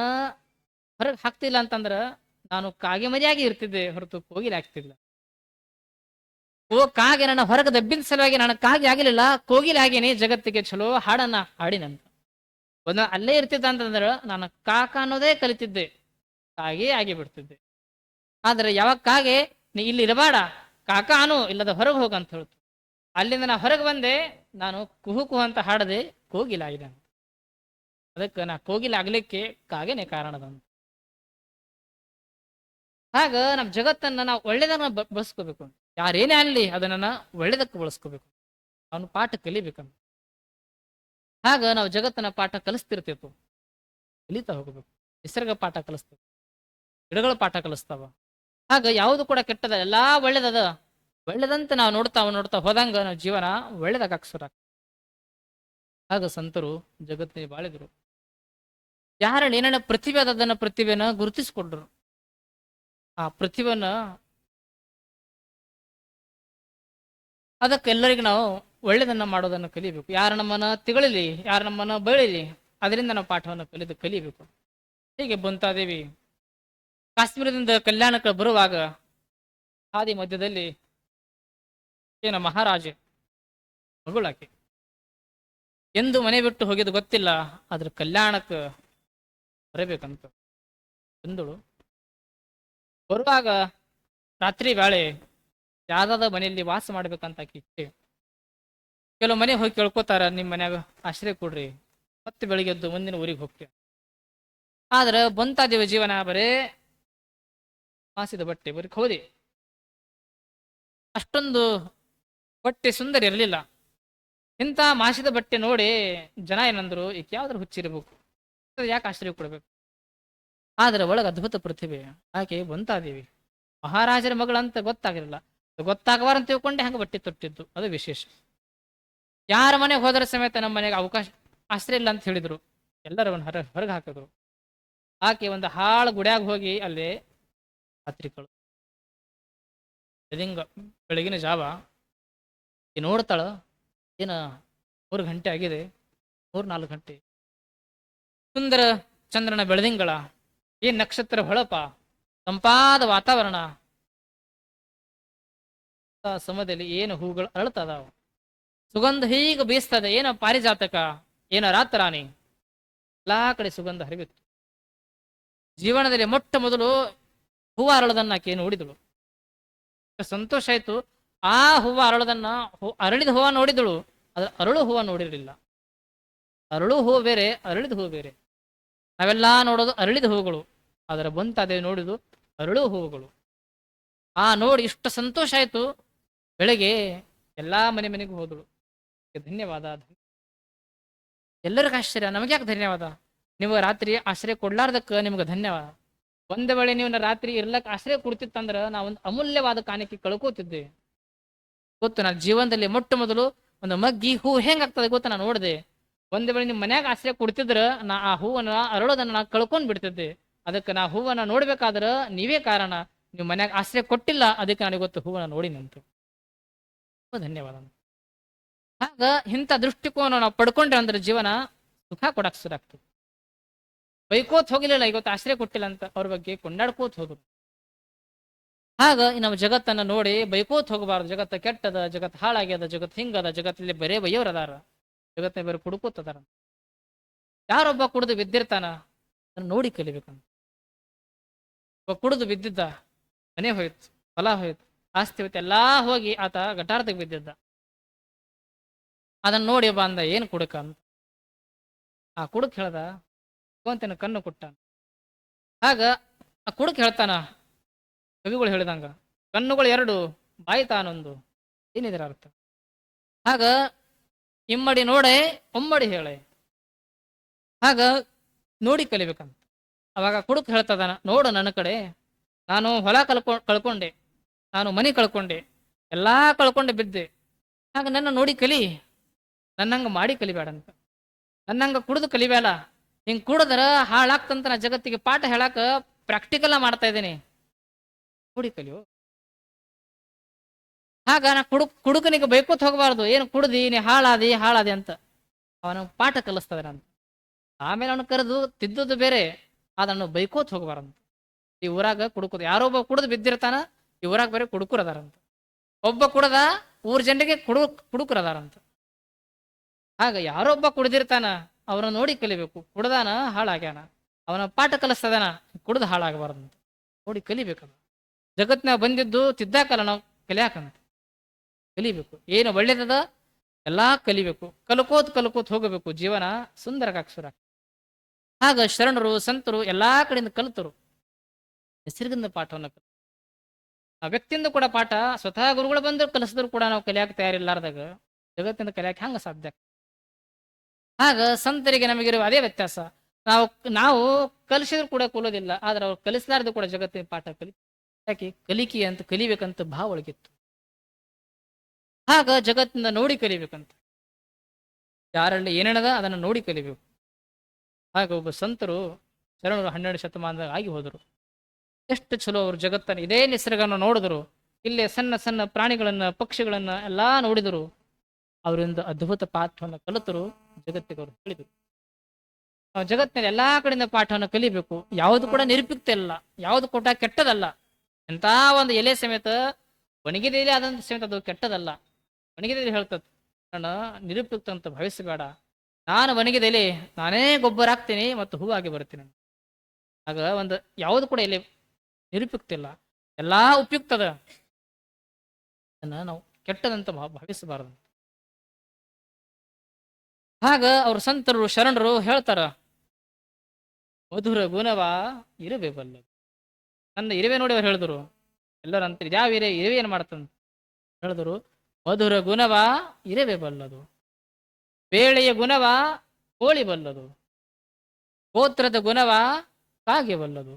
ಹೊರಗೆ ಹಾಕ್ತಿಲ್ಲ ಅಂತಂದ್ರ ನಾನು ಕಾಗೆ ಮರಿಯಾಗಿ ಇರ್ತಿದ್ದೆ ಹೊರತು ಕೋಗಿಲೆ ಆಗ್ತಿಲ್ಲ. ಕಾಗೆ ನನ್ನ ಹೊರಗೆ ದಬ್ಬಿನ ಸಲುವಾಗಿ ನಾನು ಕಾಗೆ ಆಗಿರ್ಲಿಲ್ಲ, ಕೋಗಿಲೆ ಆಗೇನೆ ಜಗತ್ತಿಗೆ ಚಲೋ ಹಾಡನ್ನ ಹಾಡಿನಂತ. ಅಲ್ಲೇ ಇರ್ತಿದ್ದ ಅಂತಂದ್ರ ನಾನು ಕಾಕ ಅನ್ನೋದೇ ಕಲಿತಿದ್ದೆ, ಕಾಗೆ ಆಗಿ ಬಿಡ್ತಿದ್ದೆ. ಆದ್ರೆ ಯಾವಾಗ ಕಾಗೆ ನೀ ಇಲ್ಲಿ ಇರಬೇಡ, ಕಾಕ ಅನು, ಇಲ್ಲದ ಹೊರಗೆ ಹೋಗಂತ ಹೇಳ್ತು. ಅಲ್ಲಿಂದ ನಾ ಹೊರಗೆ ಬಂದೆ, ನಾನು ಕುಹು ಕುಹು ಅಂತ ಹಾಡದೆ ಕೋಗಿಲೆ ಆಗಿದೆ ಅಂತ. ಅದಕ್ಕೆ ನಾ ಕೋಗಿಲೆ ಆಗ್ಲಿಕ್ಕೆ ಕಾಗೆನೆ ಕಾರಣದಂತ. ಆಗ ನಮ್ಮ ಜಗತ್ತನ್ನ ನಾವು ಒಳ್ಳೇದನ್ನ ಬಳಸ್ಕೋಬೇಕು. ಯಾರೇನೇ ಆಗಲಿ ಅದನ್ನ ಒಳ್ಳೇದಕ್ಕೆ ಬಳಸ್ಕೋಬೇಕು. ಅವನು ಪಾಠ ಕಲಿಬೇಕಂತ. ಆಗ ನಾವು ಜಗತ್ತನ್ನ ಪಾಠ ಕಲಿಸ್ತಿರ್ತಿತ್ತು, ಕಲಿತಾ ಹೋಗ್ಬೇಕು. ನಿಸರ್ಗ ಪಾಠ ಕಲಿಸ್ತೇವೆ, ಗಿಡಗಳ ಪಾಠ ಕಲಿಸ್ತಾವ. ಆಗ ಯಾವುದು ಕೂಡ ಕೆಟ್ಟದ, ಎಲ್ಲಾ ಒಳ್ಳೇದದ. ಒಳ್ಳೇದಂತ ನಾವು ನೋಡ್ತಾ ಹೋದಂಗ ನಾವು ಜೀವನ ಒಳ್ಳೇದಾಗ ಅಕ್ಷರ. ಆಗ ಸಂತರು ಜಗತ್ತಿನ ಬಾಳಿದ್ರು. ಯಾರಲ್ಲಿ ಏನೇನ ಪ್ರತಿಭೆ ಅದನ್ನ ಪ್ರತಿಭೆನ ಗುರುತಿಸ್ಕೊಂಡ್ರು. ಆ ಪ್ರತಿಭೆನ ಅದಕ್ಕೆಲ್ಲರಿಗೂ ನಾವು ಒಳ್ಳೆಯದನ್ನ ಮಾಡೋದನ್ನು ಕಲಿಬೇಕು. ಯಾರು ನಮ್ಮನ್ನ ತಿಗಳಲಿ, ಯಾರು ನಮ್ಮನ್ನ ಬೈಳಲಿ, ಅದರಿಂದ ನಾವು ಪಾಠವನ್ನು ಕಲಿಬೇಕು. ಹೀಗೆ ಬಂತಾದೇವಿ ಕಾಶ್ಮೀರದಿಂದ ಕಲ್ಯಾಣಕ್ಕೆ ಬರುವಾಗ ಹಾದಿ ಮಧ್ಯದಲ್ಲಿ ಏನ ಮಹಾರಾಜೆ ಮಗುಳಾಕೆ ಎಂದು ಮನೆ ಬಿಟ್ಟು ಹೋಗಿದ್ದು ಗೊತ್ತಿಲ್ಲ, ಆದ್ರೆ ಕಲ್ಯಾಣಕ್ಕೆ ಬರಬೇಕಂತ ಬಂದಳು. ಬರುವಾಗ ರಾತ್ರಿ ವೇಳೆ ಯಾವ್ದಾದ ಮನೆಯಲ್ಲಿ ವಾಸ ಮಾಡ್ಬೇಕಂತ ಆಕಿ ಇಚ್ಛೆ. ಕೆಲವು ಮನೆ ಹೋಗಿ ಕೇಳ್ಕೊತಾರ, ನಿಮ್ ಮನ್ಯಾಗ ಆಶ್ರಯ ಕೊಡ್ರಿ, ಮತ್ತೆ ಬೆಳಿಗ್ಗೆ ಎದ್ದು ಮುಂದಿನ ಊರಿಗೆ ಹೋಗ್ತೇವೆ. ಆದ್ರೆ ಬಂತಾದೇವ ಜೀವನ ಬರೇ ಮಾಸಿದ ಬಟ್ಟೆ, ಬರೀ ಖೌದಿ. ಅಷ್ಟೊಂದು ಬಟ್ಟೆ ಸುಂದರ ಇರಲಿಲ್ಲ. ಇಂಥ ಮಾಸಿದ ಬಟ್ಟೆ ನೋಡಿ ಜನ ಏನಂದ್ರು, ಈಗ ಯಾವ್ದಾರು ಹುಚ್ಚಿರ್ಬೇಕು, ಯಾಕೆ ಆಶ್ರಯ ಕೊಡ್ಬೇಕು. ಆದ್ರೆ ಒಳಗೆ ಅದ್ಭುತ ಪ್ರತಿಭೆ. ಆಕೆ ಬಂತಾದೇವಿ ಮಹಾರಾಜರ ಮಗಳಂತ ಗೊತ್ತಾಗಿರಲಿಲ್ಲ. ಗೊತ್ತಾಗಬಾರಂತ ತಿಳ್ಕೊಂಡೆ ಹಂಗೆ ಬಟ್ಟೆ ತೊಟ್ಟಿದ್ದು, ಅದು ವಿಶೇಷ. ಯಾರ ಮನೆಗೆ ಹೋದರ ಸಮೇತ ನಮ್ಮ ಮನೆಗೆ ಅವಕಾಶ ಆಶ್ರಯ ಇಲ್ಲ ಅಂತ ಹೇಳಿದ್ರು, ಎಲ್ಲರವನ್ನ ಹೊರಗೆ ಹಾಕಿದ್ರು. ಆಕೆ ಒಂದು ಹಾಳು ಗುಡ್ಯಾಗ ಹೋಗಿ ಅಲ್ಲಿ ರಾತ್ರಿ ಬೆಳಗಿನ ಜಾವ ನೋಡ್ತಾಳ, ಏನ 3 ಗಂಟೆ ಆಗಿದೆ, 3-4 ಗಂಟೆ. ಸುಂದರ ಚಂದ್ರನ ಬೆಳದಿಂಗಳ, ಏನ್ ನಕ್ಷತ್ರ ಹೊಳಪ, ತಂಪಾದ ವಾತಾವರಣ, ಸಮಯದಲ್ಲಿ ಏನು ಹೂಗಳು ಅರಳ್ತದಾವ, ಸುಗಂಧ ಹೀಗೆ ಬೀಸ್ತದೆ. ಏನ ಪಾರಿಜಾತಕ, ಏನ ರಾತರಾಣಿ, ಎಲ್ಲಾ ಕಡೆ ಸುಗಂಧ ಹರಿಬಿತ್ತು. ಜೀವನದಲ್ಲಿ ಮೊಟ್ಟ ಮೊದಲು ಹೂವ ಅರಳದನ್ನ ಆಕೆ ನೋಡಿದಳು. ಸಂತೋಷ ಆಯ್ತು. ಆ ಹೂವ ಅರಳದನ್ನ, ಅರಳಿದ ಹೂವ ನೋಡಿದಳು, ಅದ್ರ ಅರಳು ಹೂವ ನೋಡಿರಲಿಲ್ಲ. ಅರಳು ಹೂವು ಬೇರೆ, ಅರಳಿದ ಹೂವು ಬೇರೆ. ನಾವೆಲ್ಲಾ ನೋಡೋದು ಅರಳಿದ ಹೂವುಗಳು, ಅದರ ಬಂತಾದೆ ನೋಡಿದು ಅರಳು ಹೂವುಗಳು. ಆ ನೋಡಿ ಇಷ್ಟ ಸಂತೋಷ ಆಯ್ತು. ಬೆಳಗ್ಗೆ ಎಲ್ಲಾ ಮನೆಗೂ ಹೋದಳು. ಧನ್ಯವಾದ. ಎಲ್ಲರಿಗೂ ಆಶ್ಚರ್ಯ, ನಮಗೆ ಯಾಕೆ ಧನ್ಯವಾದ, ನಿಮಗೆ ರಾತ್ರಿ ಆಶ್ರಯ ಕೊಡ್ಲಾರ್ದಕ್ಕ ನಿಮ್ಗೆ ಧನ್ಯವಾದ. ಒಂದ ವೇಳೆ ನೀವು ರಾತ್ರಿ ಇರ್ಲಕ್ ಆಶ್ರಯ ಕೊಡ್ತಿತ್ತಂದ್ರ ನಾವೊಂದು ಅಮೂಲ್ಯವಾದ ಕಾಣಿಕೆ ಕಳ್ಕೋತಿದ್ದೆ. ಗೊತ್ತು, ನಾನು ಜೀವನದಲ್ಲಿ ಮೊಟ್ಟ ಮೊದಲು ಒಂದು ಮಗ್ಗಿ ಹೂ ಹೆಂಗಾಗ್ತದೆ ಗೊತ್ತಾ ನಾನು ನೋಡಿದೆ. ಒಂದ್ ವೇಳೆ ನಿಮ್ ಮನ್ಯಾಗ ಆಶ್ರಯ ಕೊಡ್ತಿದ್ರ ನಾ ಆ ಹೂವನ್ನ ಅರಳೋದನ್ನ ನಾ ಕಳ್ಕೊಂಡ್ ಬಿಡ್ತಿದ್ದೆ. ಅದಕ್ಕೆ ನಾ ಹೂವನ್ನ ನೋಡ್ಬೇಕಾದ್ರ ನೀವೇ ಕಾರಣ. ನೀವು ಮನ್ಯಾಗ ಆಶ್ರಯ ಕೊಟ್ಟಿಲ್ಲ, ಅದಕ್ಕೆ ನನಗೆ ಗೊತ್ತು ಹೂವನ್ನ ನೋಡಿ ನಿಂತು. ಧನ್ಯವಾದ. ಆಗ ಇಂಥ ದೃಷ್ಟಿಕೋನ ನಾವು ಪಡ್ಕೊಂಡ್ರೆ ಅಂದ್ರೆ ಜೀವನ ಸುಖ ಕೊಡಕ್ ಶುರುವಾಗ್ತದೆ. ಬೈಕೋತ್ ಹೋಗಿಲಿಲ್ಲ, ಇವತ್ತು ಆಶ್ರಯ ಕೊಟ್ಟಿಲ್ಲ ಅಂತ ಅವ್ರ ಬಗ್ಗೆ ಕೊಂಡಾಡ್ಕೋತ್ ಹೋದ್ರು. ಆಗ ನಮ್ಮ ಜಗತ್ತನ್ನ ನೋಡಿ ಬೈಕೋತ್ ಹೋಗಬಾರ್ದು. ಜಗತ್ತ ಕೆಟ್ಟದ, ಜಗತ್ ಹಾಳಾಗ್ಯದ, ಜಗತ್ ಹಿಂಗದ, ಜಗತ್ತಲ್ಲಿ ಬರೇ ಬೈಯೋರ್ ಅದಾರ, ಜಗತ್ತಿನ ಬೇರೆ ಕುಡ್ಕೋತದಾರ. ಯಾರೊಬ್ಬ ಕುಡಿದು ಬಿದ್ದಿರ್ತಾನ, ಅದನ್ನ ನೋಡಿ ಕಲಿಬೇಕಂತ. ಒಬ್ಬ ಕುಡಿದು ಬಿದ್ದಿದ್ದ, ಮನೆ ಹೋಯ್ತು, ಹೊಲ ಹೋಯ್ತು, ಆಸ್ತಿ ಹೋಯ್ತು, ಎಲ್ಲಾ ಹೋಗಿ ಆತ ಗಟಾರದಾಗ ಬಿದ್ದಿದ್ದ. ಅದನ್ನ ನೋಡಿ ಒಬ್ಬ ಅಂದ, ಏನ್ ಕುಡುಕ ಅಂತ. ಆ ಕುಡುಕ್ ಹೇಳ್ದ, ಭಗವಂತನ ಕಣ್ಣು ಕೊಟ್ಟ. ಆಗ ಆ ಕುಡುಕ್ ಹೇಳ್ತಾನ, ಕವಿಗಳು ಹೇಳಿದಂಗ, ಕಣ್ಣುಗಳು 2, ಬಾಯಿ ತಾನೊಂದು. ಏನಿದ್ರ ಅರ್ಥ? ಆಗ ಇಮ್ಮಡಿ ನೋಡೆ, ಒಮ್ಮಡಿ ಹೇಳೆ. ಆಗ ನೋಡಿ ಕಲಿಬೇಕಂತ. ಅವಾಗ ಕುಡುಕ್ ಹೇಳ್ತದಾನ, ನೋಡು ನನ್ನ ಕಡೆ, ನಾನು ಹೊಲ ಕಳ್ಕೊಂಡೆ, ನಾನು ಮನೆ ಕಳ್ಕೊಂಡೆ, ಎಲ್ಲಾ ಕಳ್ಕೊಂಡೆ ಬಿದ್ದೆ. ಆಗ ನನ್ನ ನೋಡಿ ಕಲಿ, ನನ್ನಂಗ ಮಾಡಿ ಕಲಿಬೇಡಂತ. ನನ್ನಂಗ ಕುಡಿದು ಕಲಿಬೇಡ. ಹಿಂಗ್ ಕುಡಿದ್ರ ಹಾಳಾಗ್ತಂತ ನಾ ಜಗತ್ತಿಗೆ ಪಾಠ ಹೇಳಾಕ ಪ್ರಾಕ್ಟಿಕಲ್ ಮಾಡ್ತಾ ಇದ್ದೇನೆ, ನೋಡಿ ಕಲಿಯೋ. ಆಗ ನಾ ಕುಡುಕನಿಗೆ ಬೈಕೋತ್ ಹೋಗಬಾರ್ದು, ಏನು ಕುಡ್ದಿ ನೀ ಹಾಳಾದಿ ಅಂತ ಅವನ ಪಾಠ ಕಲಿಸ್ತದೆ ಅಂತ. ಆಮೇಲೆ ಅವನು ಕರೆದು ತಿದ್ದುದು ಬೇರೆ, ಅದನ್ನು ಬೈಕೋತ್ ಹೋಗಬಾರಂತ. ಈ ಊರಾಗ ಕುಡುಕುದು, ಯಾರೊಬ್ಬ ಕುಡಿದು ಬಿದ್ದಿರ್ತಾನ, ಈ ಊರಾಗ ಬೇರೆ ಕುಡುಕರದಾರಂತ. ಒಬ್ಬ ಕುಡದ ಊರ್ ಜನರಿಗೆ ಕುಡುಕರದಾರಂತ. ಆಗ ಯಾರೊಬ್ಬ ಕುಡ್ದಿರ್ತಾನ ಅವನ ನೋಡಿ ಕಲಿಬೇಕು. ಕುಡ್ದಾನ ಹಾಳಾಗ್ಯಾನ, ಅವನ ಪಾಠ ಕಲಿಸ್ತದಾನ, ಕುಡ್ದು ಹಾಳಾಗಬಾರ್ದಂತ ನೋಡಿ ಕಲಿಬೇಕಲ್ಲ. ಜಗತ್ನಾಗ ಬಂದಿದ್ದು ತಿದ್ದಾಕಲ್ಲ, ನಾವು ಕಲಿಯಾಕಂತ ಕಲಿಬೇಕು. ಏನು ಒಳ್ಳೇದದ ಎಲ್ಲಾ ಕಲಿಬೇಕು. ಕಲ್ಕೋತ್ ಹೋಗಬೇಕು. ಜೀವನ ಸುಂದರಗಾಕ್ಷರ. ಆಗ ಶರಣರು ಸಂತರು ಎಲ್ಲಾ ಕಡೆಯಿಂದ ಕಲಿತರು. ಹೆಸರಿಗಿಂದ ಪಾಠವನ್ನು ಆ ವ್ಯಕ್ತಿಯಿಂದ ಕೂಡ ಪಾಠ ಸ್ವತಃ ಗುರುಗಳು ಬಂದು ಕಲಿಸಿದ್ರು ಕೂಡ ನಾವು ಕಲಿಯಾಕ ತಯಾರಿಲ್ಲಾರ್ದಾಗ ಜಗತ್ತಿಂದ ಕಲಿಯಾಕ ಹಂಗ ಸಾಧ್ಯ. ಆಗ ಸಂತರಿಗೆ ನಮಗಿರುವ ಅದೇ ವ್ಯತ್ಯಾಸ. ನಾವು ಕಲಿಸಿದ್ರು ಕೂಡ ಕೊಲ್ಲೋದಿಲ್ಲ, ಆದ್ರೆ ಅವ್ರು ಕಲಿಸಲಾರ್ದು ಕೂಡ ಜಗತ್ತಿನ ಪಾಠ ಯಾಕೆ ಕಲಿಕೆ ಅಂತ ಕಲಿಬೇಕಂತ ಭಾವ ಒಳಗಿತ್ತು. ಆಗ ಜಗತ್ತಿಂದ ನೋಡಿ ಕಲಿಬೇಕಂತ. ಯಾರಲ್ಲಿ ಏನೇನದ ಅದನ್ನು ನೋಡಿ ಕಲಿಬೇಕು. ಹಾಗೆ ಒಬ್ಬ ಸಂತರು ಶರಣರು 12 ಶತಮಾನದಾಗ ಆಗಿ ಹೋದರು. ಎಷ್ಟು ಚಲೋ ಅವರು ಜಗತ್ತನ್ನು ಇದೇ ನಿಸರ್ಗವನ್ನು ನೋಡಿದರು. ಇಲ್ಲೇ ಸಣ್ಣ ಸಣ್ಣ ಪ್ರಾಣಿಗಳನ್ನ ಪಕ್ಷಿಗಳನ್ನ ಎಲ್ಲಾ ನೋಡಿದರು. ಅವರಿಂದ ಅದ್ಭುತ ಪಾಠವನ್ನು ಕಲಿತರು. ಜಗತ್ತಿಗೆ ಅವರು ಹೇಳಿದರು, ನಾವು ಜಗತ್ತಿನಲ್ಲಿ ಎಲ್ಲಾ ಕಡೆಯಿಂದ ಪಾಠವನ್ನು ಕಲಿಬೇಕು. ಯಾವುದು ಕೂಡ ನಿರುಪಯುಕ್ತ ಇಲ್ಲ, ಯಾವುದು ಕೂಡ ಕೆಟ್ಟದಲ್ಲ. ಎಂತ ಒಂದು ಎಲೆ ಸಮೇತ ಒಣಗಿದ ಎಲೆ ಆದಂತ ಸಮೇತ ಅದು ಕೆಟ್ಟದಲ್ಲ. ಒಣಗಿದ ಎಲೆ ಹೇಳ್ತದ, ನಾನು ನಿರುಪಯುಕ್ತ ಅಂತ ಭಾವಿಸಬೇಡ, ನಾನು ಒಣಗಿದ ಎಲೆ, ನಾನೇ ಗೊಬ್ಬರ ಹಾಕ್ತೀನಿ ಮತ್ತು ಹೂವಾಗಿ ಬರ್ತೀನಿ. ಆಗ ಒಂದು ಯಾವುದು ಕೂಡ ಎಲೆ ನಿರುಪಯುಕ್ತ ಇಲ್ಲ, ಎಲ್ಲಾ ಉಪಯುಕ್ತದ. ಅದನ್ನ ನಾವು ಕೆಟ್ಟದಂತ ಭಾವಿಸಬಾರದು. ಆಗ ಅವ್ರ ಸಂತರು ಶರಣರು ಹೇಳ್ತಾರ, ಮಧುರ ಗುಣವ ಇರುವೆ ಬಲ್ಲದು. ನನ್ನ ಇರುವೆ ನೋಡಿ ಅವ್ರು ಹೇಳಿದ್ರು. ಎಲ್ಲರೂ ಅಂತ ಯಾವ ಇರುವೆ ಏನ್ ಮಾಡ್ತಂತ ಹೇಳಿದ್ರು. ಮಧುರ ಗುಣವ ಇರುವೆ ಬಲ್ಲದು, ಬೇಳೆಯ ಗುಣವ ಕೋಳಿ ಬಲ್ಲದು, ಗೋತ್ರದ ಗುಣವ ಕಾಗೆ ಬಲ್ಲದು.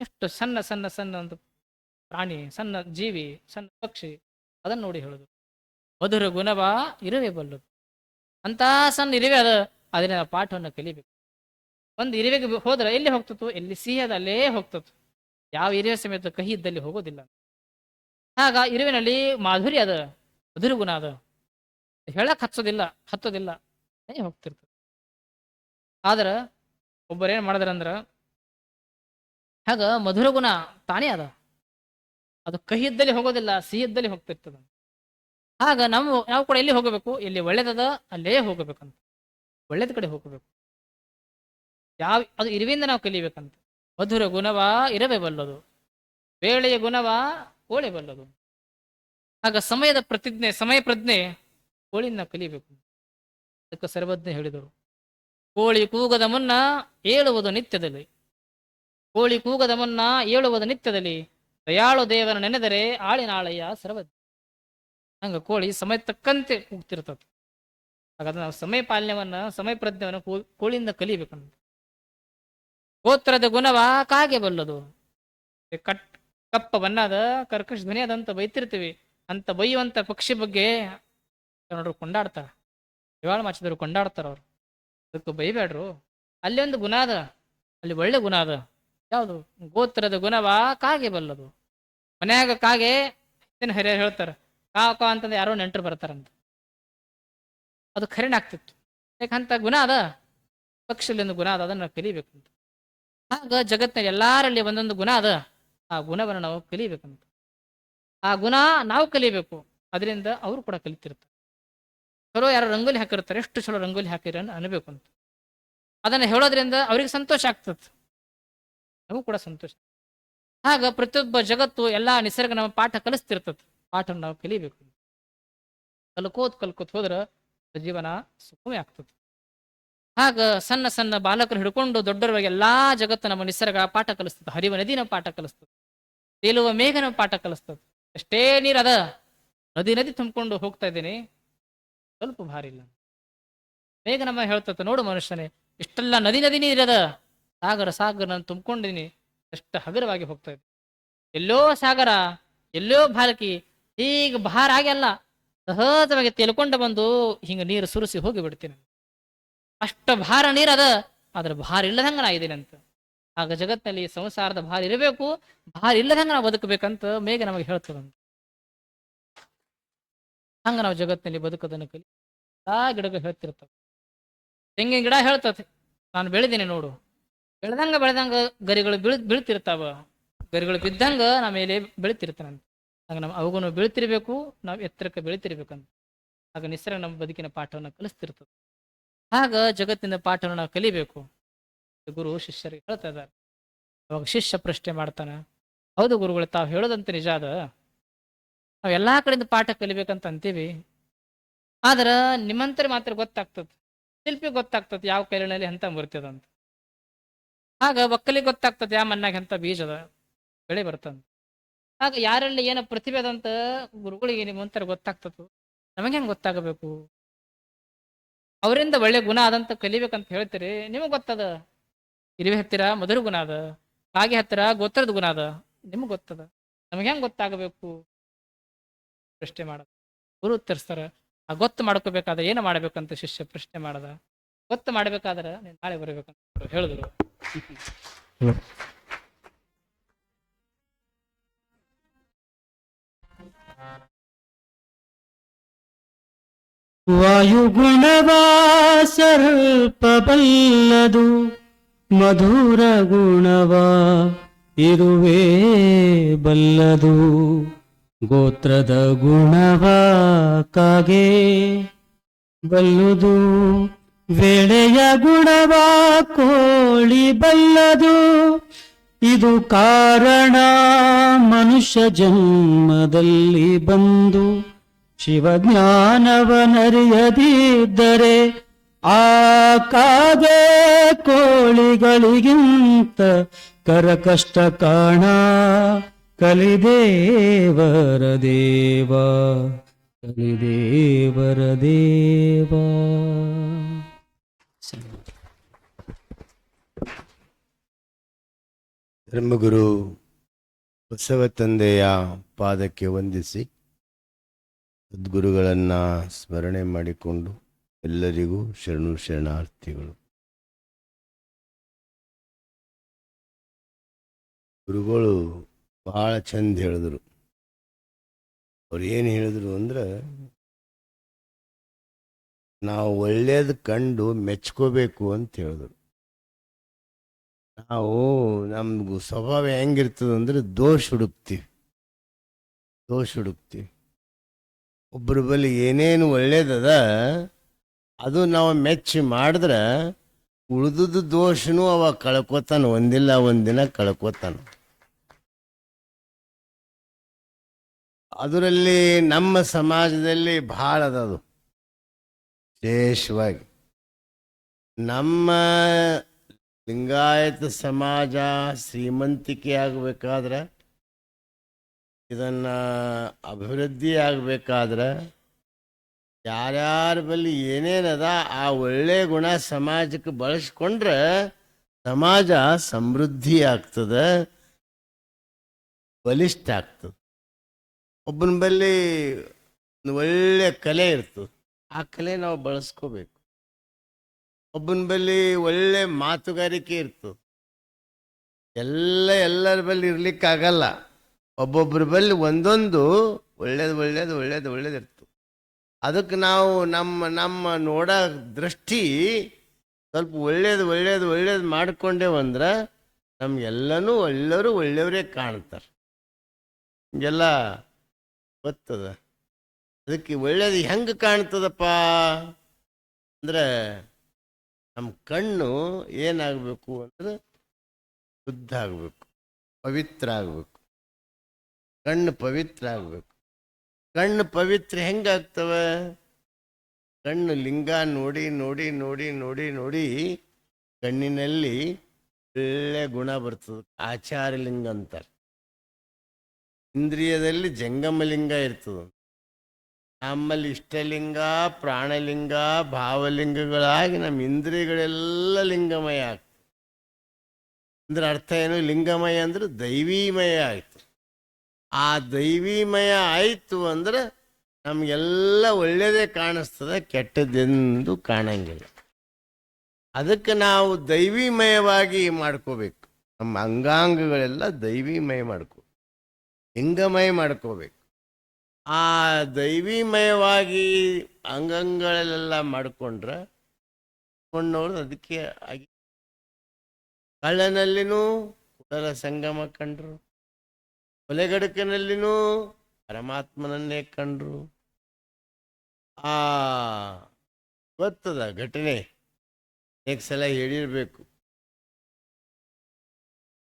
ಎಷ್ಟು ಸಣ್ಣ ಸಣ್ಣ ಸಣ್ಣ ಒಂದು ಪ್ರಾಣಿ, ಸಣ್ಣ ಜೀವಿ, ಸಣ್ಣ ಪಕ್ಷಿ, ಅದನ್ನು ನೋಡಿ ಹೇಳುದು ಮಧುರ ಗುಣವ ಇರುವೆ ಬಲ್ಲದು. ಅಂತ ಸಣ್ಣ ಇರುವೆ ಅದ, ಅದನ್ನ ಪಾಠವನ್ನು ಕಲಿಬೇಕು. ಒಂದು ಇರುವೆಗೆ ಹೋದ್ರೆ ಎಲ್ಲಿ ಹೋಗ್ತತ್ತು? ಎಲ್ಲಿ ಸಿಹಿ ಅದ ಅಲ್ಲೇ ಹೋಗ್ತತ್ತು. ಯಾವ ಇರುವೆ ಸಮೇತ ಕಹಿ ಇದ್ದಲ್ಲಿ ಹೋಗೋದಿಲ್ಲ. ಆಗ ಇರುವಿನಲ್ಲಿ ಮಾಧುರ್ಯ ಅದ, ಮಧುರ ಗುಣ ಅದ, ಹೇಳಕ್ ಹತ್ತೋದಿಲ್ಲ ಹೋಗ್ತಿರ್ತದೆ. ಆದ್ರ ಒಬ್ಬರೇನ್ ಮಾಡಿದ್ರಂದ್ರ, ಆಗ ಮಧುರ ಗುಣ ತಾನೇ ಅದ, ಅದು ಕಹಿ ಇದ್ದಲ್ಲಿ ಹೋಗೋದಿಲ್ಲ, ಸಿಹಿ ಇದ್ದಲ್ಲಿ ಹೋಗ್ತಿರ್ತದ. ಆಗ ನಾವು ಕೂಡ ಎಲ್ಲಿ ಹೋಗಬೇಕು? ಎಲ್ಲಿ ಒಳ್ಳೇದದ ಅಲ್ಲೇ ಹೋಗಬೇಕಂತ, ಒಳ್ಳೇದ ಕಡೆ ಹೋಗಬೇಕು. ಅದು ಇರುವಿಂದ ನಾವು ಕಲಿಬೇಕಂತ. ಮಧುರ ಗುಣವ ಇರವೇ ಬಲ್ಲದು, ಬೇಳೆಯ ಗುಣವ ಕೋಳೆ ಬಲ್ಲದು. ಆಗ ಸಮಯ ಪ್ರಜ್ಞೆ ಕೋಳಿನ ನಾವು ಕಲಿಬೇಕು. ಅದಕ್ಕೆ ಸರ್ವಜ್ಞ ಹೇಳಿದರು, ಕೋಳಿ ಕೂಗದ ಮುನ್ನ ಏಳುವುದು ನಿತ್ಯದಲ್ಲಿ, ಕೋಳಿ ಕೂಗದ ಮುನ್ನ ಏಳುವುದು ನಿತ್ಯದಲ್ಲಿ, ದಯಾಳು ದೇವನ ನೆನೆದರೆ ಆಳಿನಾಳಯ್ಯ ಸರ್ವಜ್ಞ. ಹಂಗ ಕೋಳಿ ಸಮಯ ತಕ್ಕಂತೆ ಕೂಗ್ತಿರ್ತದೆ. ಹಾಗಾದ್ರೆ ನಾವು ಸಮಯ ಪ್ರಜ್ಞೆಯನ್ನು ಕೋಳಿಯಿಂದ ಕಲಿಬೇಕಂತ. ಗೋತ್ರದ ಗುಣವ ಕಾಗೆ ಬಲ್ಲದು, ಕಪ್ಪ ಬಣ್ಣದ ಕರ್ಕಶ ಧ್ವನಿ ಅದಂತ ಬೈತಿರ್ತೀವಿ. ಅಂತ ಬೈಯುವಂತ ಪಕ್ಷಿ ಬಗ್ಗೆ ನೋಡ್ರು ಕೊಂಡಾಡ್ತಾರ, ದಿವಾಳ ಮಾಚಿದವರು ಕೊಂಡಾಡ್ತಾರ. ಅವ್ರು ಅದಕ್ಕೆ ಬೈಬೇಡ್ರು, ಅಲ್ಲಿ ಒಂದು ಗುಣ ಅದ, ಅಲ್ಲಿ ಒಳ್ಳೆ ಗುಣ ಅದ. ಯಾವುದು? ಗೋತ್ರದ ಗುಣವ ಕಾಗೆ ಬಲ್ಲದು. ಮನ್ಯಾಗ ಕಾಗೆ ಹಿರಿಯರು ಹೇಳ್ತಾರ, ಕಾಕ ಅಂತಂದ್ರೆ ಯಾರೋ ನೆಂಟರು ಬರ್ತಾರಂತ. ಅದು ಖರೇನ ಆಗ್ತಿತ್ತು. ಯಾಕಂತ ಗುಣ ಅದ, ಪಕ್ಷಿಯಲ್ಲಿ ಒಂದು ಗುಣ ಅದ, ಅದನ್ನ ನಾವು ಕಲಿಬೇಕಂತ. ಆಗ ಜಗತ್ತಿನ ಎಲ್ಲಾರಲ್ಲಿ ಒಂದೊಂದು ಗುಣ ಅದ, ಆ ಗುಣವನ್ನು ನಾವು ಕಲಿಬೇಕಂತ. ಆ ಗುಣ ನಾವು ಕಲಿಬೇಕು, ಅದರಿಂದ ಅವರು ಕೂಡ ಕಲಿತಿರ್ತಾರೆ. ಚಲೋ ಯಾರೋ ರಂಗೋಲಿ ಹಾಕಿರ್ತಾರೆ, ಎಷ್ಟು ಚಲೋ ರಂಗೋಲಿ ಹಾಕಿರ ಅನ್ಬೇಕು ಅಂತ. ಅದನ್ನ ಹೇಳೋದ್ರಿಂದ ಅವ್ರಿಗೆ ಸಂತೋಷ ಆಗ್ತದೆ, ನಮಗೂ ಕೂಡ ಸಂತೋಷ. ಆಗ ಪ್ರತಿಯೊಬ್ಬ ಜಗತ್ತು ಎಲ್ಲಾ ನಿಸರ್ಗ ನಮ್ಮ ಪಾಠ ಕಲಿಸ್ತಿರ್ತದೆ. ಪಾಠ ನಾವು ಕಲಿಬೇಕು. ಕಲ್ಕೋತ್ ಹೋದ್ರ ಜೀವನ ಸುಖಮೇ ಆಗ್ತದೆ. ಆಗ ಸಣ್ಣ ಸಣ್ಣ ಬಾಲಕರು ಹಿಡ್ಕೊಂಡು ದೊಡ್ಡರವರೆಗೆ ಎಲ್ಲಾ ಜಗತ್ತು ನಮ್ಮ ನಿಸರ್ಗ ಪಾಠ ಕಲಿಸ್ತದೆ. ಹರಿವ ನದಿನ ಪಾಠ ಕಲಿಸ್ತದೆ, ತೇಲುವ ಮೇಘನ ಪಾಠ ಕಲಿಸ್ತದೆ. ಎಷ್ಟೇ ನೀರದ ನದಿ ತುಂಬಿಕೊಂಡು ಹೋಗ್ತಾ ಇದ್ದೀನಿ, ಸ್ವಲ್ಪ ಭಾರಿ ಇಲ್ಲ. ಮೇಘ ನಮ್ಮ ಹೇಳ್ತದೆ, ನೋಡು ಮನುಷ್ಯನೇ, ಇಷ್ಟೆಲ್ಲ ನದಿ ನೀರದ, ಸಾಗರ ನಾನು ತುಂಬಿಕೊಂಡಿದ್ದೀನಿ, ಎಷ್ಟು ಹಗುರವಾಗಿ ಹೋಗ್ತಾ ಇದ್ದೀನಿ. ಎಲ್ಲೋ ಸಾಗರ, ಎಲ್ಲೋ ಬಾಲಕಿ, ಹೀಗ ಭಾರ ಆಗಿ ಅಲ್ಲ, ಸಹಜವಾಗಿ ತೇಲ್ಕೊಂಡು ಬಂದು ಹಿಂಗ ನೀರು ಸುರಿಸಿ ಹೋಗಿ ಬಿಡ್ತೀನಿ. ಅಷ್ಟ ಭಾರ ನೀರದ, ಆದ್ರೆ ಭಾರ ಇಲ್ಲದಂಗ ನಾ ಇದ್ದೀನಿ ಅಂತ. ಆಗ ಜಗತ್ತಿನಲ್ಲಿ ಸಂಸಾರದ ಭಾರ ಇರಬೇಕು, ಭಾರ ಇಲ್ಲದಂಗ ನಾವು ಬದುಕಬೇಕಂತ ಮೇಘ ನಮಗೆ ಹೇಳ್ತದಂತ. ಹಂಗ ನಾವು ಜಗತ್ತಿನಲ್ಲಿ ಬದುಕೋದನ್ನು ಕಲಿ. ಗಿಡಗಳು ಹೇಳ್ತಿರ್ತವೆ. ತೆಂಗಿನ ಗಿಡ ಹೇಳ್ತದೆ, ನಾನು ಬೆಳೆದೀನಿ ನೋಡು. ಬೆಳೆದಂಗ ಗರಿಗಳು ಬೀಳ್ತಿರ್ತಾವ, ಗರಿಗಳು ಬಿದ್ದಂಗ ನಾ ಮೇಲೆ ಬೆಳಿತಿರ್ತಾನಂತ. ಆಗ ನಾವು ಅವುಗಳನ್ನು ಬೀಳ್ತಿರ್ಬೇಕು, ನಾವು ಎತ್ತರಕ್ಕೆ ಬೆಳಿತಿರ್ಬೇಕಂತ. ಆಗ ನಿಸರ್ಗ ನಮ್ಮ ಬದುಕಿನ ಪಾಠವನ್ನು ಕಲಿಸ್ತಿರ್ತದೆ. ಆಗ ಜಗತ್ತಿನ ಪಾಠವನ್ನು ನಾವು ಕಲಿಬೇಕು. ಗುರು ಶಿಷ್ಯರಿಗೆ ಹೇಳ್ತಾ ಇದ್ದಾರೆ. ಅವಾಗ ಶಿಷ್ಯ ಪ್ರಶ್ನೆ ಮಾಡ್ತಾನ, ಹೌದು ಗುರುಗಳು, ತಾವು ಹೇಳೋದಂತ ನಿಜ ಅದ, ನಾವ್ ಎಲ್ಲಾ ಕಡೆಯಿಂದ ಪಾಠ ಕಲಿಬೇಕಂತ ಅಂತೀವಿ. ಆದ್ರ ನಿಮ್ಮಂತರ ಮಾತ್ರ ಗೊತ್ತಾಗ್ತದ, ಶಿಲ್ಪಿ ಗೊತ್ತಾಗ್ತದ ಯಾವ ಕೈಲಿನಲ್ಲಿ ಎಂತ ಬರ್ತದಂತ. ಆಗ ಒಕ್ಕಲಿಗೆ ಗೊತ್ತಾಗ್ತದೆ ಯಾವ ಮಣ್ಣಾಗ ಎಂತ ಬೀಜದ ಬೆಳೆ ಬರ್ತಂತ. ಆಗ ಯಾರಲ್ಲಿ ಏನೋ ಪ್ರತಿಭೆ ಅದಂತ ಗುರುಗಳಿಗೆ ನಿಮ್ಮಂತರ ಗೊತ್ತಾಗ್ತದ, ನಮಗೆ ಹೆಂಗ್ ಗೊತ್ತಾಗಬೇಕು? ಅವರಿಂದ ಒಳ್ಳೆ ಗುಣ ಆದಂತ ಕಲಿಬೇಕಂತ ಹೇಳ್ತೀರಿ, ನಿಮಗ್ ಗೊತ್ತದ. ಇರುವೆ ಹತ್ತಿರ ಮಧುರ ಗುಣ ಅದ, ಕಾಗೆ ಹತ್ತಿರ ಗೋತ್ರದ ಗುಣ ಅದ, ನಿಮಗ್ ಗೊತ್ತದ, ನಮಗೆ ಹೆಂಗ್ ಗೊತ್ತಾಗಬೇಕು? ಪ್ರಶ್ನೆ ಮಾಡದ. ಗುರು ಉತ್ತರಿಸ್ತಾರ, ಆ ಗೊತ್ತು ಮಾಡ್ಕೋಬೇಕಾದ್ರೆ ಏನು ಮಾಡ್ಬೇಕಂತ ಶಿಷ್ಯ ಪ್ರಶ್ನೆ ಮಾಡದ. ಗೊತ್ತು ಮಾಡ್ಬೇಕಾದ್ರೆ ನೀನ್ ನಾಳೆ ಬರ್ಬೇಕಂತ ಹೇಳಿದ್ರು. ವಾಯುಗುಣವ ಸ್ವಲ್ಪ ಬಲ್ಲದು, ಮಧುರ ಗುಣವ ಇರುವೆ ಬಲ್ಲದು. ಗೋತ್ರದ ಗುಣವ ಕಾಗೆ ಬಲ್ಲುದು, ವೇಳೆಯ ಗುಣವ ಕೋಳಿ ಬಲ್ಲದು. ಇದು ಕಾರಣ ಮನುಷ್ಯ ಜನ್ಮದಲ್ಲಿ ಬಂದು ಶಿವಜ್ಞಾನವನರಿಯದಿದ್ದರೆ ಆ ಕಾಗೆ ಕೋಳಿಗಳಿಗಿಂತ ಕರಕಷ್ಟ ಕಾಣ. ಕಲಿದೇವರ ದೇವ, ಕಲಿದೇವರ ದೇವ. ಧರ್ಮಗುರು ಬಸವ ತಂದೆಯ ಪಾದಕ್ಕೆ ವಂದಿಸಿ ಸದ್ಗುರುಗಳನ್ನು ಸ್ಮರಣೆ ಮಾಡಿಕೊಂಡು ಎಲ್ಲರಿಗೂ ಶರಣು ಶರಣಾರ್ಥಿಗಳು. ಗುರುಗಳು ಭಾಳ ಚಂದ ಹೇಳಿದ್ರು. ಅವ್ರು ಏನು ಹೇಳಿದ್ರು ಅಂದ್ರೆ, ನಾವು ಒಳ್ಳೇದು ಕಂಡು ಮೆಚ್ಕೋಬೇಕು ಅಂತ ಹೇಳಿದ್ರು. ನಾವು ನಮ್ಗೆ ಸ್ವಭಾವ ಹೆಂಗಿರ್ತದೆ ಅಂದ್ರೆ ದೋಷ ಹುಡುಕ್ತೀವಿ. ಒಬ್ಬರ ಬಳಿ ಏನೇನು ಒಳ್ಳೇದದ ಅದು ನಾವು ಮೆಚ್ಚಿ ಮಾಡಿದ್ರೆ ಉಳಿದುದು ದೋಷನೂ ಅವ ಕಳ್ಕೊತಾನ, ಒಂದಿಲ್ಲ ಒಂದಿನ ಕಳ್ಕೊತಾನ. ಅದರಲ್ಲಿ ನಮ್ಮ ಸಮಾಜದಲ್ಲಿ ಭಾಳ ಅದದು. ವಿಶೇಷವಾಗಿ ನಮ್ಮ ಲಿಂಗಾಯತ ಸಮಾಜ ಶ್ರೀಮಂತಿಕೆ ಆಗಬೇಕಾದ್ರೆ, ಇದನ್ನು ಅಭಿವೃದ್ಧಿ ಆಗಬೇಕಾದ್ರೆ ಯಾರ್ಯಾರ ಬಳಿ ಏನೇನದ ಆ ಒಳ್ಳೆ ಗುಣ ಸಮಾಜಕ್ಕೆ ಬಳಸ್ಕೊಂಡ್ರೆ ಸಮಾಜ ಸಮೃದ್ಧಿ ಆಗ್ತದೆ, ಬಲಿಷ್ಠ ಆಗ್ತದೆ. ಒಬ್ಬನ ಬಳಿ ಒಂದು ಒಳ್ಳೆ ಕಲೆ ಇರ್ತದೆ, ಆ ಕಲೆ ನಾವು ಬಳಸ್ಕೋಬೇಕು. ಒಬ್ಬನ ಬಳಿ ಒಳ್ಳೆ ಮಾತುಗಾರಿಕೆ ಇರ್ತದೆ, ಎಲ್ಲರ ಬಳಿ ಇರ್ಲಿಕ್ಕಾಗಲ್ಲ. ಒಬ್ಬೊಬ್ಬರ ಬಳಿ ಒಂದೊಂದು ಒಳ್ಳೇದು ಇರ್ತದೆ. ಅದಕ್ಕೆ ನಾವು ನಮ್ಮ ನೋಡೋ ದೃಷ್ಟಿ ಸ್ವಲ್ಪ ಒಳ್ಳೇದು ಮಾಡಿಕೊಂಡೇವಂದ್ರೆ ನಮ್ಗೆಲ್ಲನೂ ಎಲ್ಲರೂ ಒಳ್ಳೆಯವರೇ ಕಾಣ್ತಾರೆ. ಹಿಂಗೆಲ್ಲ ಗೊತ್ತದ. ಅದಕ್ಕೆ ಒಳ್ಳೇದು ಹೆಂಗೆ ಕಾಣ್ತದಪ್ಪ ಅಂದರೆ, ನಮ್ಮ ಕಣ್ಣು ಏನಾಗಬೇಕು ಅಂದ್ರೆ ಶುದ್ಧ ಆಗಬೇಕು, ಪವಿತ್ರ ಆಗಬೇಕು. ಕಣ್ಣು ಪವಿತ್ರ ಆಗಬೇಕು. ಕಣ್ಣು ಪವಿತ್ರ ಹೆಂಗಾಗ್ತವೆ? ಕಣ್ಣು ಲಿಂಗ ನೋಡಿ ನೋಡಿ ನೋಡಿ ನೋಡಿ ನೋಡಿ ಕಣ್ಣಿನಲ್ಲಿ ಒಳ್ಳೆ ಗುಣ ಬರ್ತದೆ. ಆಚಾರ ಲಿಂಗ ಅಂತಾರೆ. ಇಂದ್ರಿಯದಲ್ಲಿ ಜಂಗಮಲಿಂಗ ಇರ್ತದೆ. ನಮ್ಮಲ್ಲಿ ಇಷ್ಟಲಿಂಗ, ಪ್ರಾಣಲಿಂಗ, ಭಾವಲಿಂಗಗಳಾಗಿ ನಮ್ಮ ಇಂದ್ರಿಯಗಳೆಲ್ಲ ಲಿಂಗಮಯ ಆಗ್ತದೆ. ಅಂದ್ರೆ ಅರ್ಥ ಏನು? ಲಿಂಗಮಯ ಅಂದ್ರೆ ದೈವೀಮಯ ಆಯ್ತು. ಆ ದೈವೀಮಯ ಆಯಿತು ಅಂದ್ರೆ ನಮಗೆಲ್ಲ ಒಳ್ಳೆಯದೇ ಕಾಣಿಸ್ತದೆ, ಕೆಟ್ಟದ್ದೆಂದು ಕಾಣಂಗಿಲ್ಲ. ಅದಕ್ಕೆ ನಾವು ದೈವೀಮಯವಾಗಿ ಮಾಡ್ಕೋಬೇಕು. ನಮ್ಮ ಅಂಗಾಂಗಗಳೆಲ್ಲ ದೈವೀಮಯ ಲಿಂಗಮಯ ಮಾಡ್ಕೋಬೇಕು. ಆ ದೈವೀಮಯವಾಗಿ ಅಂಗಗಳೆಲ್ಲ ಮಾಡಿಕೊಂಡ್ರೆ ಕೊಂಡವರು ಅದಕ್ಕೆ ಆಗಿ ಕಳ್ಳನಲ್ಲಿನೂ ಕುಡಲ ಸಂಗಮ ಕಂಡ್ರು, ಕೊಲೆಗಡಕನಲ್ಲಿನೂ ಪರಮಾತ್ಮನನ್ನೇ ಕಂಡ್ರು. ಆ ಗೊತ್ತದ ಘಟನೆ, ಅನೇಕ ಸಲ ಹೇಳಿರ್ಬೇಕು.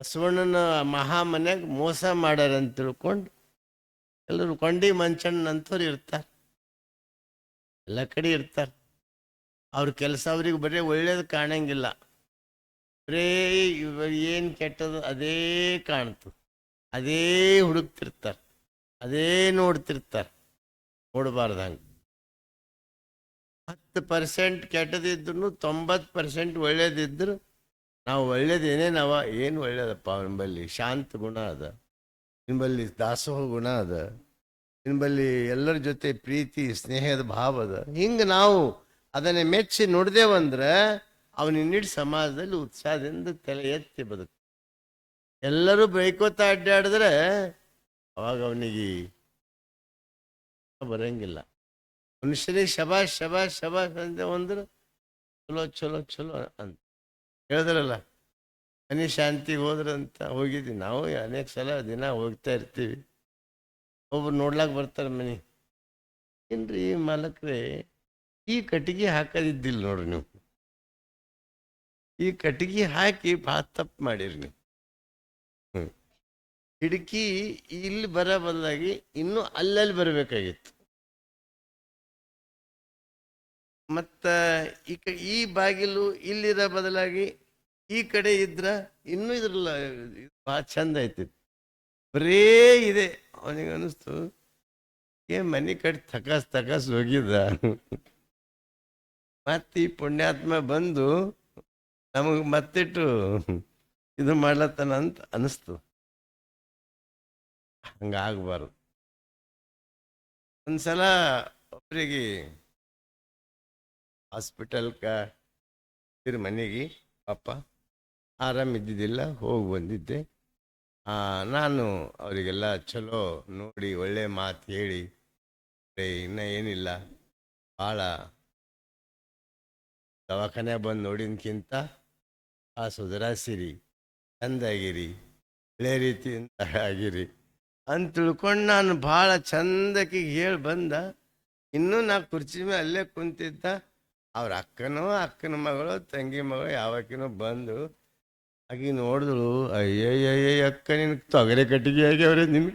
ಬಸವಣ್ಣನ ಮಹಾಮನ್ಯಾಗ ಮೋಸ ಮಾಡ್ಯಾರ ಅಂತ ತಿಳ್ಕೊಂಡು ಎಲ್ಲರೂ ಕೊಂಡಿ ಮಂಚಣ್ಣಂಥವ್ರು ಇರ್ತಾರೆ, ಎಲ್ಲ ಕಡೆ ಇರ್ತಾರೆ. ಅವ್ರ ಕೆಲಸ ಅವ್ರಿಗೆ ಬರೀ ಒಳ್ಳೇದು ಕಾಣಂಗಿಲ್ಲ, ಬರೇ ಏನು ಕೆಟ್ಟದು ಅದೇ ಕಾಣ್ತದೆ, ಅದೇ ಹುಡುಕ್ತಿರ್ತಾರೆ, ಅದೇ ನೋಡ್ತಿರ್ತಾರೆ. ನೋಡಬಾರ್ದು ಹಂಗೆ. 10% ಕೆಟ್ಟದಿದ್ರು 90% ಒಳ್ಳೇದಿದ್ರು ನಾವು ಒಳ್ಳೇದೇನೇನವ ಏನು ಒಳ್ಳೇದಪ್ಪ ನಿಂಬಲ್ಲಿ ಶಾಂತ ಗುಣ ಅದ, ನಿಂಬಲ್ಲಿ ದಾಸೋಹ ಗುಣ ಅದ, ನಿಂಬಲ್ಲಿ ಎಲ್ಲರ ಜೊತೆ ಪ್ರೀತಿ ಸ್ನೇಹದ ಭಾವ ಅದ. ಹಿಂಗೆ ನಾವು ಅದನ್ನು ಮೆಚ್ಚಿ ನುಡ್ದೇವಂದ್ರೆ ಅವನಿನ್ನಿಟ್ಟು ಸಮಾಜದಲ್ಲಿ ಉತ್ಸಾಹದಿಂದ ತಲೆ ಎತ್ತಿ ಬದುಕು. ಎಲ್ಲರೂ ಬೈಕೋತಾ ಅಡ್ಡಾಡಿದ್ರೆ ಅವಾಗ ಅವನಿಗೆ ಬರಂಗಿಲ್ಲ. ಮನುಷ್ಯರಿಗೆ ಶಬಾಷ್ ಶಬಾಷ್ ಶಬಾಷ್ ಅಂತ ಅಂದ್ರೆ ಚಲೋ ಚಲೋ ಚಲೋ ಅಂತ ಹೇಳಿದ್ರಲ್ಲ. ಮನೆ ಶಾಂತಿಗೆ ಹೋದ್ರಂತ ಹೋಗಿದ್ವಿ ನಾವು ಅನೇಕ ಸಲ ದಿನ ಹೋಗ್ತಾ ಇರ್ತೀವಿ. ಒಬ್ರು ನೋಡ್ಲಾಕ್ ಬರ್ತಾರೆ ಮನೆ. ಏನ್ರಿ ಮಾಲಕ್ರೆ ಈ ಕಟ್ಟಿಗೆ ಹಾಕೋದಿದ್ದಿಲ್ಲ ನೋಡ್ರಿ ನೀವು, ಈ ಕಟ್ಟಿಗೆ ಹಾಕಿ ಭಾಳ ತಪ್ಪು ಮಾಡಿರಿ ನೀವು. ಹಿಡ್ಕಿ ಇಲ್ಲಿ ಬರೋ ಬದಲಾಗಿ ಇನ್ನೂ ಅಲ್ಲಲ್ಲಿ ಬರಬೇಕಾಗಿತ್ತು. ಮತ್ತು ಈ ಬಾಗಿಲು ಇಲ್ಲಿರೋ ಬದಲಾಗಿ ಈ ಕಡೆ ಇದ್ರ ಇನ್ನೂ ಇದ್ರಲ್ಲ ಭಾಳ ಚಂದ ಐತಿತ್ತು. ಬರೇ ಇದೆ. ಅವನಿಗೆ ಅನ್ನಿಸ್ತು ಮನೆ ಕಡೆ ತಕಾಸ್ ಹೋಗಿದ್ದ. ಮತ್ತೆ ಈ ಪುಣ್ಯಾತ್ಮ ಬಂದು ನಮಗೆ ಮತ್ತಿಟ್ಟು ಇದು ಮಾಡ್ಲತ್ತಾನ ಅಂತ ಅನಿಸ್ತು. ಹಂಗಾಗಬಾರ್ದು. ಒಂದ್ಸಲ ಒಬ್ಬರಿಗೆ ಹಾಸ್ಪಿಟಲ್ಕ ಮನೆಗೆ ಪಾಪ ಆರಾಮಿದ್ದಿದ್ದಿಲ್ಲ, ಹೋಗಿ ಬಂದಿದ್ದೆ. ನಾನು ಅವರಿಗೆಲ್ಲ ಚಲೋ ನೋಡಿ ಒಳ್ಳೆ ಮಾತು ಹೇಳಿ ಇನ್ನೂ ಏನಿಲ್ಲ, ಭಾಳ ದವಾಖಾನೆ ಬಂದು ನೋಡಿದ್ಕಿಂತ ಸುಧಾರಿಸಿರಿ, ಚಂದಾಗಿರಿ, ಒಳ್ಳೆ ರೀತಿಯಿಂದ ಆಗಿರಿ ಅಂತ ತಿಳ್ಕೊಂಡು ನಾನು ಭಾಳ ಚಂದಕ್ಕೆ ಹೇಳಿ ಬಂದ. ಇನ್ನೂ ನಾ ಕುರ್ಚಿ ಮೇಲೆ ಅಲ್ಲೇ ಕುಂತಿದ್ದ. ಅವ್ರ ಅಕ್ಕನ ಮಗಳು ತಂಗಿ ಮಗಳು ಯಾವಕಿನೋ ಬಂದು ಆಗಿ ನೋಡಿದ್ರು. ಅಯ್ಯಯ್ಯ ಅಕ್ಕ ನಿನ್ ತೊಗರೆ ಕಟ್ಟಿಗೆ ಆಗ್ಯಾವ್ರೆ, ನಿನ್ನ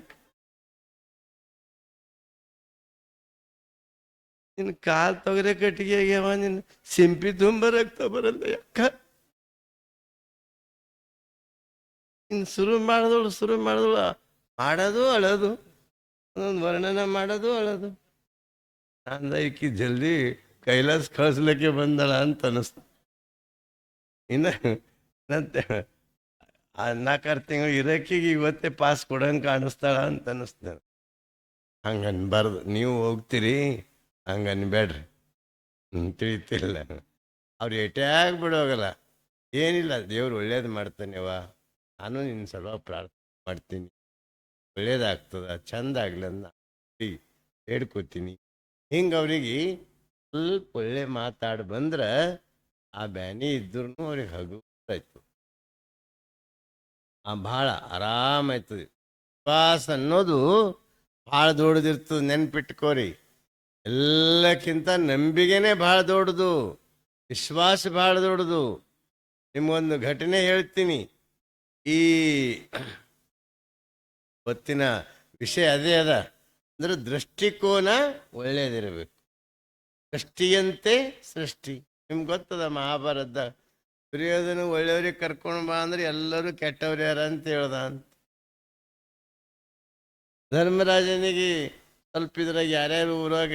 ಕಾಲು ತೊಗರೆ ಕಟ್ಟಿಗೆ ಆಗ್ಯಾವ, ನಿನ್ನ ಸಿಂಪಿ ತುಂಬ ರಕ್ತ ಬರಲ್ಲ ಅಕ್ಕ. ಇನ್ನು ಶುರು ಮಾಡಿದಳು ಮಾಡೋದು ಅಳೋದು, ಒಂದೊಂದು ವರ್ಣನ ಮಾಡೋದು ಅಳೋದು. ಅಂದ ಈಕಿ ಜಲ್ದಿ ಕೈಲಾಸ ಕಳಿಸ್ಲಿಕ್ಕೆ ಬಂದಳ ಅಂತ ಅನ್ನಿಸ್ತು. ಇನ್ನು 4 ತಿಂಗಳು ಇರೋಕ್ಕಿಗೆ ಇವತ್ತೇ ಪಾಸ್ ಕೊಡಂಗೆ ಕಾಣಿಸ್ತಾಳ ಅಂತ ಅನ್ನಿಸ್ತಾನೆ. ಹಂಗೆ ಅನ್ಬಾರ್ದು. ನೀವು ಹೋಗ್ತೀರಿ ಹಂಗೆ ಅನ್ಬೇಡ್ರಿ. ತಿಳಿತಿಲ್ಲ, ಅವ್ರು ಎಟ್ಯಾಗ ಬಿಡೋಗಲ್ಲ. ಏನಿಲ್ಲ, ದೇವ್ರು ಒಳ್ಳೇದು ಮಾಡ್ತಾನೆವ, ನಾನು ನಿನ್ನ ಸಲುವಾಗಿ ಪ್ರಾರ್ಥನೆ ಮಾಡ್ತೀನಿ, ಒಳ್ಳೇದಾಗ್ತದ, ಚಂದ ಆಗ್ಲಿ ಅಂತ ಹೇಳ್ಕೊತೀನಿ. ಹಿಂಗೆ ಅವ್ರಿಗೆ ಸ್ವಲ್ಪ ಒಳ್ಳೆ ಮಾತಾಡಿ ಬಂದ್ರೆ ಆ ಬ್ಯಾನಿ ಇದ್ರೂ ಅವ್ರಿಗೆ ಹಗುರಾಯ್ತು, ಭಾಳ ಆರಾಮಾಯ್ತದೆ. ವಿಶ್ವಾಸ ಅನ್ನೋದು ಭಾಳ ದೊಡ್ಡದಿರ್ತದೆ, ನೆನ್ಪಿಟ್ಕೋರಿ. ಎಲ್ಲಕ್ಕಿಂತ ನಂಬಿಕೆನೇ ಭಾಳ ದೊಡ್ಡದು, ವಿಶ್ವಾಸ ಭಾಳ ದೊಡ್ಡದು. ನಿಮಗೊಂದು ಘಟನೆ ಹೇಳ್ತೀನಿ. ಈ ಹೊತ್ತಿನ ವಿಷಯ ಅದೇ ಅದ, ಅಂದ್ರೆ ದೃಷ್ಟಿಕೋನ ಒಳ್ಳೇದಿರಬೇಕು. ದೃಷ್ಟಿಯಂತೆ ಸೃಷ್ಟಿ. ನಿಮ್ಗೆ ಗೊತ್ತದ ಮಹಾಭಾರತ, ದುರ್ಯೋಧನ ಒಳ್ಳೆಯವ್ರಿಗೆ ಕರ್ಕೊಂಡು ಬಾ ಅಂದ್ರೆ ಎಲ್ಲರೂ ಕೆಟ್ಟವ್ರು ಯಾರ ಅಂತ ಹೇಳ್ದ ಅಂತ. ಧರ್ಮರಾಜನಿಗೆ ಸ್ವಲ್ಪ ಇದ್ರಾಗ ಯಾರ್ಯಾರು ಊರಾಗ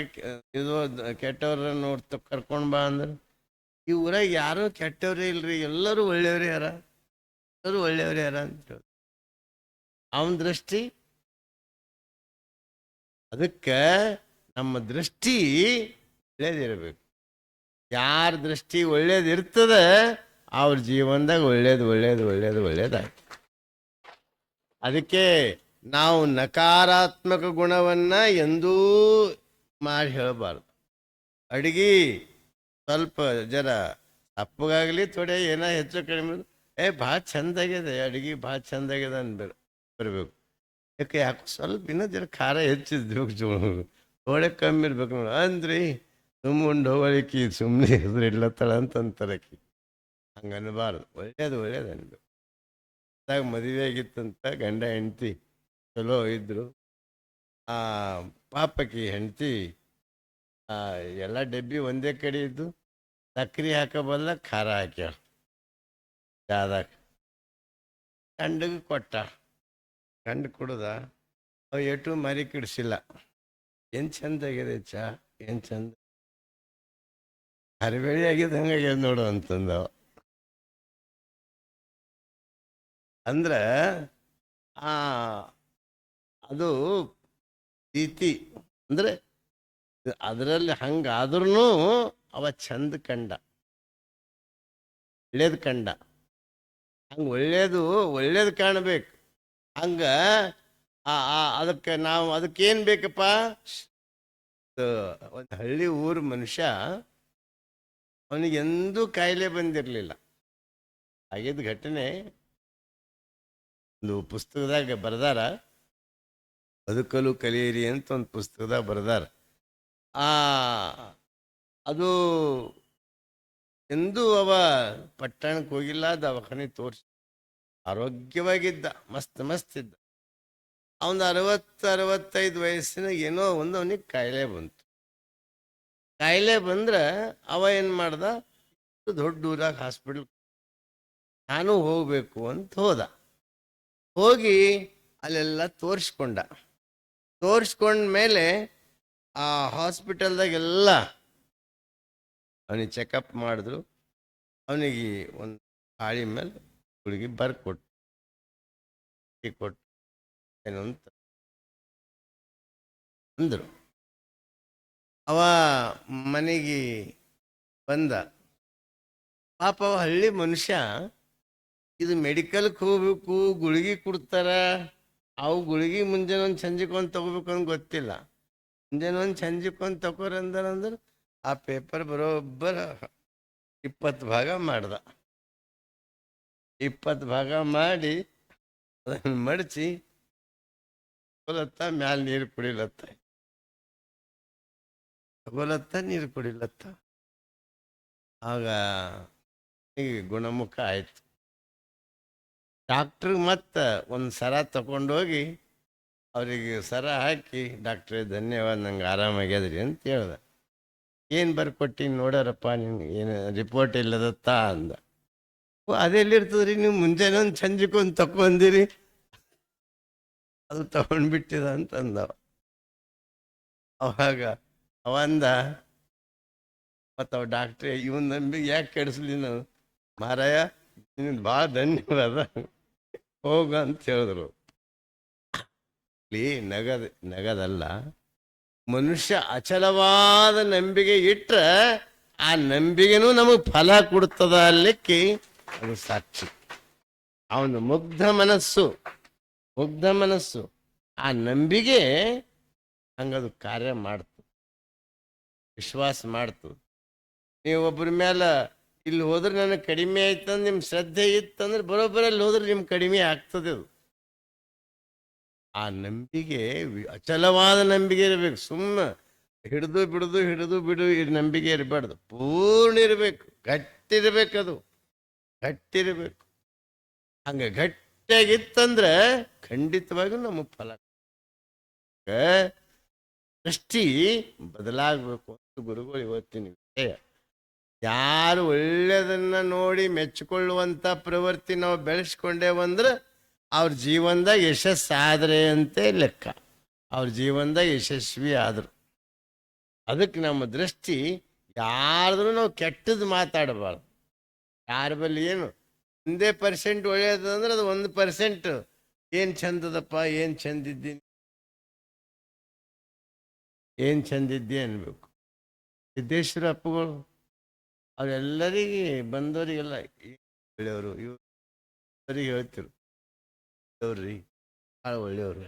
ಇದು ಕೆಟ್ಟವ್ರನ್ನ ಕರ್ಕೊಂಡು ಬಾ ಅಂದ್ರೆ, ಈ ಊರಾಗ ಯಾರೂ ಕೆಟ್ಟವ್ರೇ ಇಲ್ರಿ, ಎಲ್ಲರೂ ಒಳ್ಳೆಯವ್ರು ಯಾರ, ಎಲ್ಲರೂ ಒಳ್ಳೆಯವ್ರು ಯಾರ ಅಂತ ಹೇಳ್ದ. ಅವನ ದೃಷ್ಟಿ. ಅದಕ್ಕೆ ನಮ್ಮ ದೃಷ್ಟಿ ಒಳ್ಳೇದಿರಬೇಕು. ಯಾರ ದೃಷ್ಟಿ ಒಳ್ಳೇದಿರ್ತದೆ ಅವ್ರ ಜೀವನದಾಗ ಒಳ್ಳೇದಾಗ್ತದೆ. ಅದಕ್ಕೆ ನಾವು ನಕಾರಾತ್ಮಕ ಗುಣವನ್ನ ಎಂದೂ ಮಾಡಿ ಹೇಳಬಾರ್ದು. ಅಡಿಗೆ ಸ್ವಲ್ಪ ಜರ ತಪ್ಪಗಾಗಲಿ ತೊಡೆ ಏನೋ ಹೆಚ್ಚು ಕಡಿಮೆ ಭಾಳ ಚಂದಾಗಿದೆ ಅಡಿಗೆ, ಭಾಳ ಚಂದಾಗಿದೆ ಬರಬೇಕು. ಯಾಕೆ ಸ್ವಲ್ಪ ಇನ್ನೂ ಜರ ಖಾರ ಹೆಚ್ಚಿದ್ಬೇಕು, ತೊಡೆ ಕಮ್ಮಿ ಇರ್ಬೇಕು ನೋಡಿ ಅಂದ್ರಿ ಸುಮ್ಮುಂಡು ಹೋಗಳಿಕಿ ಸುಮ್ಮನೆ ಹೆಸರು ಇಡ್ಲತ್ತಾಳ ಅಂತಂತಾರಕಿ. ಹಂಗೆ ಅನ್ನಬಾರ್ದು. ಒಳ್ಳೇದು ಅನ್ಬೇಕು. ಅದಾಗ ಮದುವೆ ಆಗಿತ್ತಂತ ಗಂಡ ಹೆಂಡ್ತಿ ಚಲೋ ಇದ್ರು. ಪಾಪಕಿ ಹೆಂಡ್ತಿ ಎಲ್ಲ ಡಬ್ಬಿ ಒಂದೇ ಕಡೆ ಇದ್ದು ಸಕ್ರೆ ಹಾಕಬಲ್ಲ, ಖಾರ ಹಾಕ್ಯಾಳ ಚಾದಾಗ. ಗಂಡಗೆ ಕೊಟ್ಟ. ಗಂಡು ಕುಡ್ದ. ಅವು ಎಟು ಮರಿ ಕಿಡ್ಸಿಲ್ಲ. ಏನು ಚಂದಾಗಿದೆ ಚಾ, ಏನು ಚಂದ, ಹರಿಬೇಳಿ ಆಗಿದೆ ಹಂಗಾಗ್ಯದ ನೋಡು ಅಂತಂದವ. ಅಂದ್ರೆ ಅದು ಪ್ರೀತಿ. ಅಂದರೆ ಅದರಲ್ಲಿ ಹಂಗಾದ್ರೂ ಅವ ಚಂದ ಕಂಡ, ಒಳ್ಳೇದು ಕಂಡ. ಹಂಗೆ ಒಳ್ಳೇದು ಕಾಣಬೇಕು. ಹಂಗ ಅದಕ್ಕೆ ನಾವು ಅದಕ್ಕೇನು ಬೇಕಪ್ಪ? ಒಂದು ಹಳ್ಳಿ ಊರು ಮನುಷ್ಯ, ಅವನಿಗೆ ಎಂದೂ ಕಾಯಿಲೆ ಬಂದಿರಲಿಲ್ಲ. ಆಗಿದ್ದ ಘಟನೆ ಒಂದು ಪುಸ್ತಕದಾಗ ಬರೆದಾರ, ಬದುಕಲು ಕಲಿಯಿರಿ ಅಂತ ಒಂದು ಪುಸ್ತಕದಾಗ ಬರೆದಾರ. ಅದು ಎಂದೂ ಅವ ಪಟ್ಟಣಕ್ಕೆ ಹೋಗಿಲ್ಲ, ದವಾಖಾನೆ ತೋರಿಸಿ ಆರೋಗ್ಯವಾಗಿದ್ದ, ಮಸ್ತ್ ಇದ್ದ. ಅವನು 65 ವಯಸ್ಸಿನಾಗ ಏನೋ ಒಂದು ಅವನಿಗೆ ಕಾಯಿಲೆ ಬಂತು. ಕಾಯಿಲೆ ಬಂದ್ರೆ ಅವ ಏನು ಮಾಡ್ದ, ದೊಡ್ಡ ಊರಾಗ ಹಾಸ್ಪಿಟ್ಲ್ ನಾನು ಹೋಗಬೇಕು ಅಂತ ಹೋದ. ಹೋಗಿ ಅಲ್ಲೆಲ್ಲ ತೋರಿಸ್ಕೊಂಡ್ಮೇಲೆ ಆ ಹಾಸ್ಪಿಟಲ್ದಾಗೆಲ್ಲ ಅವನಿಗೆ ಚೆಕಪ್ ಮಾಡಿದ್ರು. ಅವನಿಗೆ ಒಂದು ಹಾಳಿ ಮೇಲೆ ಗುಳಿಗೆ ಬರ್ಕೊಟ್ಟು ಏನು ಅಂತ ಅಂದರು. ಅವ ಮನೆಗೆ ಬಂದ. ಪಾಪ ಅವ ಹಳ್ಳಿ ಮನುಷ್ಯ, ಇದು ಮೆಡಿಕಲ್ಗೆ ಹೋಗ್ಬೇಕು, ಗುಳಿಗೆ ಕೊಡ್ತಾರ, ಅವು ಗುಳಿಗೆ ಮುಂಜಾನೆ ಒಂದು ಸಂಜೆಕೊಂದು ತಗೋಬೇಕು ಅಂತ ಗೊತ್ತಿಲ್ಲ. ಮುಂಜಾನೆ ಒಂದು ಸಂಜೆಕೊಂದು ತಗೋರಿ ಅಂದ್ರೆ ಆ ಪೇಪರ್ ಬರೋಬ್ಬರ 20 ಭಾಗ ಮಾಡ್ದ. 20 ಭಾಗ ಮಾಡಿ ಅದನ್ನು ಮಡಚಿ ತಗೊಲತ್ತ, ಮ್ಯಾಲೆ ನೀರು ಕುಡಿಲತ್ತ, ನೀರು ಕುಡಿಲತ್ತ. ಆಗ ಈಗ ಗುಣಮುಖ ಆಯ್ತು. ಡಾಕ್ಟ್ರಿಗೆ ಮತ್ತೆ ಒಂದು ಸರ ತಗೊಂಡೋಗಿ ಅವರಿಗೆ ಸರ ಹಾಕಿ, ಡಾಕ್ಟ್ರೇ ಧನ್ಯವಾದ, ನಂಗೆ ಆರಾಮಾಗ್ಯದ್ರಿ ಅಂತ ಹೇಳ್ದೆ. ಏನು ಬರ್ಕೊಟ್ಟಿನಿ ನೋಡ್ಯಾರಪ್ಪ, ನಿಮ್ಗೆ ಏನು ರಿಪೋರ್ಟ್ ಇಲ್ಲದತ್ತ ಅಂದ. ಅದೆಲ್ಲಿರ್ತದ್ರಿ, ನೀವು ಮುಂಜಾನೆ ಒಂದು ಸಂಜೆಕೊಂದು ತಗೊಂಡಿರಿ, ಅದು ತಗೊಂಡ್ಬಿಟ್ಟಿದ ಅಂತಂದವ. ಅವಾಗ ಅವಂದ ಮತ್ತು ಅವ ಡಾಕ್ಟ್ರೇ, ಇವನ್ ನಂಬಿಕೆ ಯಾಕೆ ಕೆಡಿಸ್ಲಿ ನಾವು, ಮಾರಾಯ ನಿನಗೆ ಭಾಳ ಧನ್ಯವಾದ, ಹೋಗ ಅಂತ ಹೇಳಿದ್ರು. ಇಲ್ಲಿ ನಗದಲ್ಲ, ಮನುಷ್ಯ ಅಚಲವಾದ ನಂಬಿಕೆ ಇಟ್ಟರೆ ಆ ನಂಬಿಕೆನೂ ನಮಗೆ ಫಲ ಕೊಡ್ತದ ಅಲ್ಲಿಕ್ಕೆ ಅದು ಸಾಕ್ಷಿ. ಅವನು ಮುಗ್ಧ ಮನಸ್ಸು ಆ ನಂಬಿಕೆ ಹಂಗದು ಕಾರ್ಯ ಮಾಡ್ತು, ವಿಶ್ವಾಸ ಮಾಡ್ತು. ನೀವು ಒಬ್ಬರ ಮೇಲೆ ಇಲ್ಲಿ ಹೋದ್ರೆ ನನಗೆ ಕಡಿಮೆ ಆಯ್ತಂದ್ರೆ ನಿಮ್ಮ ಶ್ರದ್ಧೆ ಇತ್ತಂದ್ರೆ ಬರೋಬ್ಬರಲ್ಲಿ ಹೋದ್ರೆ ನಿಮ್ಗೆ ಕಡಿಮೆ ಆಗ್ತದೆ. ಅದು ಆ ನಂಬಿಕೆ ಅಚಲವಾದ ನಂಬಿಕೆ ಇರಬೇಕು. ಸುಮ್ಮನೆ ಹಿಡಿದು ಬಿಡು ಈ ನಂಬಿಕೆ ಇರಬಾರ್ದು, ಪೂರ್ಣ ಇರಬೇಕು, ಗಟ್ಟಿರಬೇಕು. ಅದು ಗಟ್ಟಿರಬೇಕು. ಹಂಗೆ ಗಟ್ಟಿಯಾಗಿತ್ತಂದ್ರೆ ಖಂಡಿತವಾಗಿಯೂ ನಮಗೆ ಫಲ. ದೃಷ್ಟಿ ಬದಲಾಗಬೇಕು ಅಂತ ಗುರುಗಳು ಇವತ್ತಿನ ವಿಷಯ. ಯಾರು ಒಳ್ಳೆಯದನ್ನ ನೋಡಿ ಮೆಚ್ಚಿಕೊಳ್ಳುವಂಥ ಪ್ರವೃತ್ತಿ ನಾವು ಬೆಳೆಸ್ಕೊಂಡೇವಂದ್ರೆ ಅವ್ರ ಜೀವನದಾಗ ಯಶಸ್ಸಾದ್ರೆ ಅಂತೆ ಲೆಕ್ಕ. ಅವ್ರ ಜೀವನದಾಗ ಯಶಸ್ವಿ ಆದರು. ಅದಕ್ಕೆ ನಮ್ಮ ದೃಷ್ಟಿ ಯಾರ್ದ್ರೂ ನಾವು ಕೆಟ್ಟದ್ದು ಮಾತಾಡಬಾರ್ದು. ಯಾರ ಬಲ್ಲಿ ಏನು 1% ಒಳ್ಳೆಯದಂದ್ರೆ ಅದು 1% ಏನು ಚಂದದಪ್ಪ, ಏನು ಚಂದಿದ್ದಿ ಅನ್ಬೇಕು. ಸಿದ್ದೇಶ್ವರ ಅಪ್ಪಗಳು ಅವರೆಲ್ಲರಿಗೆ ಬಂದವರಿಗೆಲ್ಲ ಒಳ್ಳೆಯವರು, ಇವರಿಗೆ ಹೇಳ್ತಿರು, ಒಳ್ಳೆಯವ್ರಿ, ಭಾಳ ಒಳ್ಳೆಯವರು,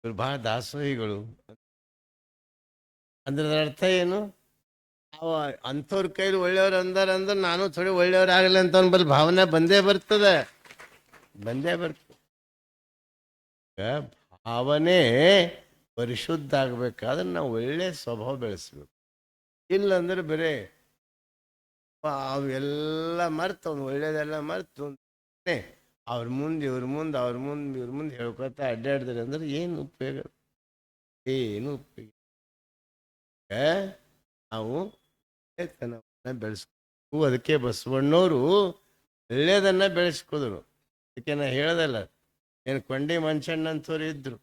ಇವ್ರು ಭಾಳ ದಾಸೋಹಿಗಳು ಅಂದ್ರೆ ಅದರ ಅರ್ಥ ಏನು? ಅವ ಅಂಥವ್ರ ಕೈಲಿ ಒಳ್ಳೆಯವ್ರು ಅಂದ್ರೆ ನಾನು ಥೋಡೆ ಒಳ್ಳೆಯವ್ರಾಗಲಿ ಅಂತ ಅವನ ಬಲ್ಲಿ ಭಾವನೆ ಬಂದೇ ಬರ್ತದೆ. ಭಾವನೆ ಪರಿಶುದ್ಧ ಆಗ್ಬೇಕಾದ್ರೆ ನಾವು ಒಳ್ಳೆ ಸ್ವಭಾವ ಬೆಳೆಸ್ಬೇಕು. ಇಲ್ಲಂದ್ರೆ ಬರೇ ಅವೆಲ್ಲ ಮರ್ತು, ಅವ್ನು ಒಳ್ಳೇದೆಲ್ಲ ಮರ್ತು ಅವ್ರ ಮುಂದೆ ಇವ್ರ ಮುಂದೆ ಹೇಳ್ಕೊತಾ ಅಡ್ಡಾಡಿದ್ರೆ ಅಂದ್ರೆ ಏನು ಉಪಯೋಗ? ನಾವು ಬೆಳೆಸ್ಕೊ. ಅದಕ್ಕೆ ಬಸವಣ್ಣವರು ಒಳ್ಳೆಯದನ್ನ ಬೆಳೆಸ್ಕೋದ್ರು. ಅದಕ್ಕೆ ನಾ ಹೇಳ್ದಲ್ಲ, ಏನು ಕೊಂಡಿ ಮಂಚಣ್ಣ ಅಂತವ್ರು ಇದ್ರು.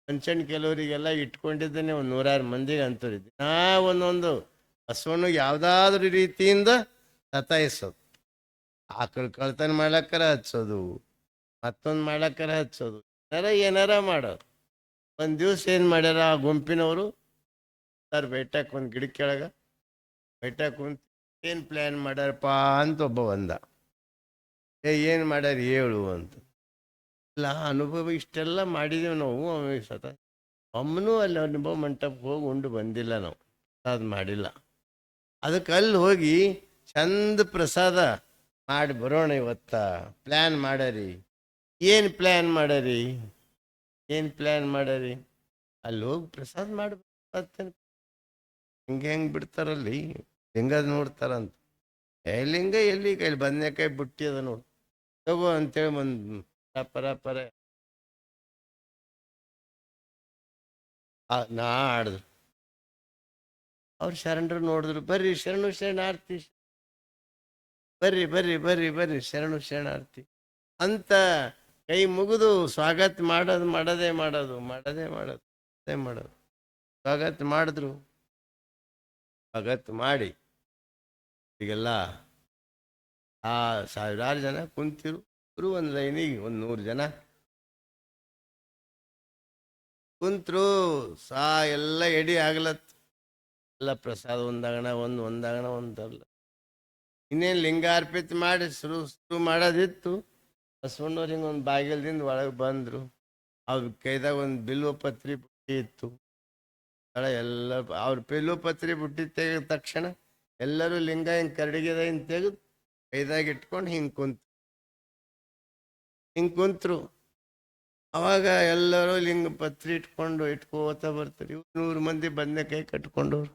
ಮಂಚಣ್ಣ ಕೆಲವರಿಗೆಲ್ಲ ಇಟ್ಕೊಂಡಿದ್ದಾನೆ ಒಂದು 100 ಮಂದಿಗೆ ಅಂತವ್ರಿದ್ದೆ. ಒಂದೊಂದು ಬಸವಣ್ಣಿಗೆ ಯಾವುದಾದ್ರೂ ರೀತಿಯಿಂದ ಸತಾಯಿಸೋದು. ಆಕಳು ಕಳ್ತನ ಮಾಡ್ಲಕ್ಕರ ಹಚ್ಚೋದು, ಮತ್ತೊಂದು ಮಾಡ್ಲಕ್ಕರ ಹಚ್ಚೋದು, ಏನಾರ ಮಾಡೋದು. ಒಂದು ದಿವಸ ಏನು ಮಾಡ್ಯಾರ ಆ ಗುಂಪಿನವರು, ಸರ್ ಬೈಠಕ್ ಒಂದು ಗಿಡ ಕೆಳಗ ಬೈಠಕ್ ಕುಂತ ಏನು ಪ್ಲ್ಯಾನ್ ಮಾಡ್ಯಾರಪ್ಪ ಅಂತ ಒಬ್ಬ ಬಂದ. ಏನು ಮಾಡ್ಯಾರ ಹೇಳು ಅಂತ. ಇಲ್ಲ ಅನುಭವ ಇಷ್ಟೆಲ್ಲ ಮಾಡಿದೀವಿ ನಾವು. ಸತ ಒಮ್ಮನೂ ಅಲ್ಲಿ ಅನುಭವ ಮಂಟಪಕ್ಕೆ ಹೋಗಿ ಉಂಡು ಬಂದಿಲ್ಲ ನಾವು, ಅದು ಮಾಡಿಲ್ಲ. ಅದಕ್ಕೆ ಅಲ್ಲಿ ಹೋಗಿ ಚಂದ ಪ್ರಸಾದ ಮಾಡಿ ಬರೋಣ ಇವತ್ತ ಪ್ಲ್ಯಾನ್ ಮಾಡ್ಯಾರಿ. ಏನು ಪ್ಲ್ಯಾನ್ ಮಾಡ್ಯಾರಿ, ಏನು ಪ್ಲ್ಯಾನ್ ಮಾಡ್ಯಾರಿ? ಅಲ್ಲಿ ಹೋಗಿ ಪ್ರಸಾದ ಮಾಡಿ ಹಿಂಗೆ ಹೆಂಗೆ ಬಿಡ್ತಾರಲ್ಲಿ, ಹೆಂಗದು ನೋಡ್ತಾರಂತ. ಲಿಂಗ ಎಲ್ಲಿ ಕೈಲಿ ಬದನೆಕಾಯಿ ಬುಟ್ಟಿ ಅದ ನೋಡು, ತಗೋ ಅಂತೇಳಿ ಒಂದು ಪರ ನಾ ಆಡಿದ್ರು. ಅವ್ರು ಶರಣರು ನೋಡಿದ್ರು, ಬರ್ರಿ ಶರಣು ಶರಣಾರ್ಥಿ, ಬರ್ರಿ ಬರ್ರಿ ಬರ್ರಿ ಬರ್ರಿ ಶರಣು ಶರಣಾರ್ಥಿ ಅಂತ ಕೈ ಮುಗಿದು ಸ್ವಾಗತ ಮಾಡೋದೇ ಮಾಡೋದು ಸ್ವಾಗತ ಮಾಡಿದ್ರು. ಸ್ವಾಗತ ಮಾಡಿ ಈಗೆಲ್ಲ ಸಾವಿರಾರು ಜನ ಕುಂತಿರು. ಒಂದು ಲೈನಿಗೆ 100 ಜನ ಕುಂತರು. ಎಲ್ಲ ಎಡಿ ಆಗ್ಲತ್ತು. ಎಲ್ಲ ಪ್ರಸಾದ ಒಂದಾಗಣ ಒಂದಲ್ಲ. ಇನ್ನೇನು ಲಿಂಗಾರ್ಪಿತ ಮಾಡಿ ಶುರು ಮಾಡೋದಿತ್ತು. ಬಸವಣ್ಣವ್ರು ಹಿಂಗೆ ಒಂದು ಬಾಗಿಲದಿಂದ ಒಳಗೆ ಬಂದರು. ಅವ್ರ ಕೈದಾಗ ಒಂದು ಬಿಲ್ವ ಪತ್ರಿ ಬುಟ್ಟಿ ಇತ್ತು. ಎಲ್ಲ ಅವ್ರ ಬಿಲ್ವ ಪತ್ರಿ ಬುಟ್ಟಿ ತೆಗೆದ ತಕ್ಷಣ ಎಲ್ಲರೂ ಲಿಂಗ ಹಿಂಗೆ ಕರಡಿಗೆದ ಹಿಂಗೆ ತೆಗೆದು ಕೈದಾಗ ಇಟ್ಕೊಂಡು ಹಿಂಗೆ ಕುಂತರು. ಅವಾಗ ಎಲ್ಲರೂ ಲಿಂಗ ಪತ್ರಿ ಇಟ್ಕೋತ ಬರ್ತಾರೆ. 100 ಮಂದಿ ಬದನೆಕಾಯಿ ಕಟ್ಕೊಂಡವ್ರು.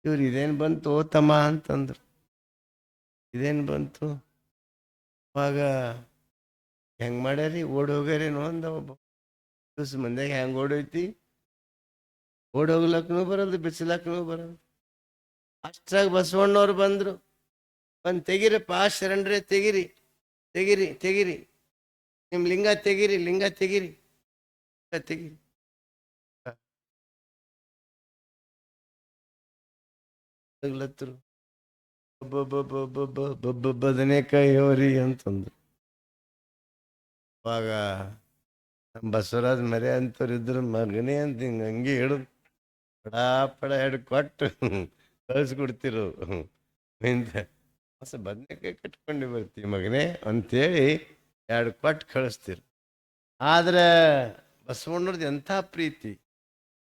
ಇವ್ರು ಇದೇನು ಬಂತು ತಮ್ಮ ಅಂತಂದ್ರು. ಇದೇನು ಬಂತು? ಅವಾಗ ಹೆಂಗೆ ಮಾಡ್ಯಾರಿ, ಓಡೋಗ್ಯಾರೇನೋ ಅಂದ ಒಬ್ಬ. ಮಂದಿಗೆ ಹೆಂಗೆ ಓಡೋಯ್ತಿ? ಓಡೋಗ್ಲಕ್ಕೂ ಬರೋದು, ಬಿಸಿಲಕ್ಕೂ ಬರೋದು. ಅಷ್ಟ್ರಾಗ ಬಸವಣ್ಣವ್ರು ಬಂದರು. ಬಂದು ತೆಗಿರಪ್ಪ ಶರಣರೇ, ತೆಗಿರಿ ನಿಮ್ಮ ಲಿಂಗ ತೆಗಿರಿ ತಗ್ಲತ್ತರು. ಬದನೆಕಾಯಿ ಹೋರಿ ಅಂತಂದ್ರು. ಅವಾಗ ನಮ್ಮ ಬಸವರಾಜ್ ಮರೆ ಅಂತವ್ರು ಇದ್ರು. ಮಗನೇ ಅಂತ ಹಂಗೆ ಹಿಡಿದು ಪಡ ಹಿಡ್ದು ಕೊಟ್ಟು ಕಳಿಸ್ಕೊಡ್ತಿರು. ಹೊಸ ಬದನೆಕಾಯಿ ಕಟ್ಕೊಂಡು ಬರ್ತೀವಿ ಮಗನೇ ಅಂತೇಳಿ 2 ಕೊಟ್ಟು ಕಳಿಸ್ತಿರು. ಆದ್ರೆ ಬಸವಣ್ಣವ್ರದ್ದು ಎಂಥ ಪ್ರೀತಿ,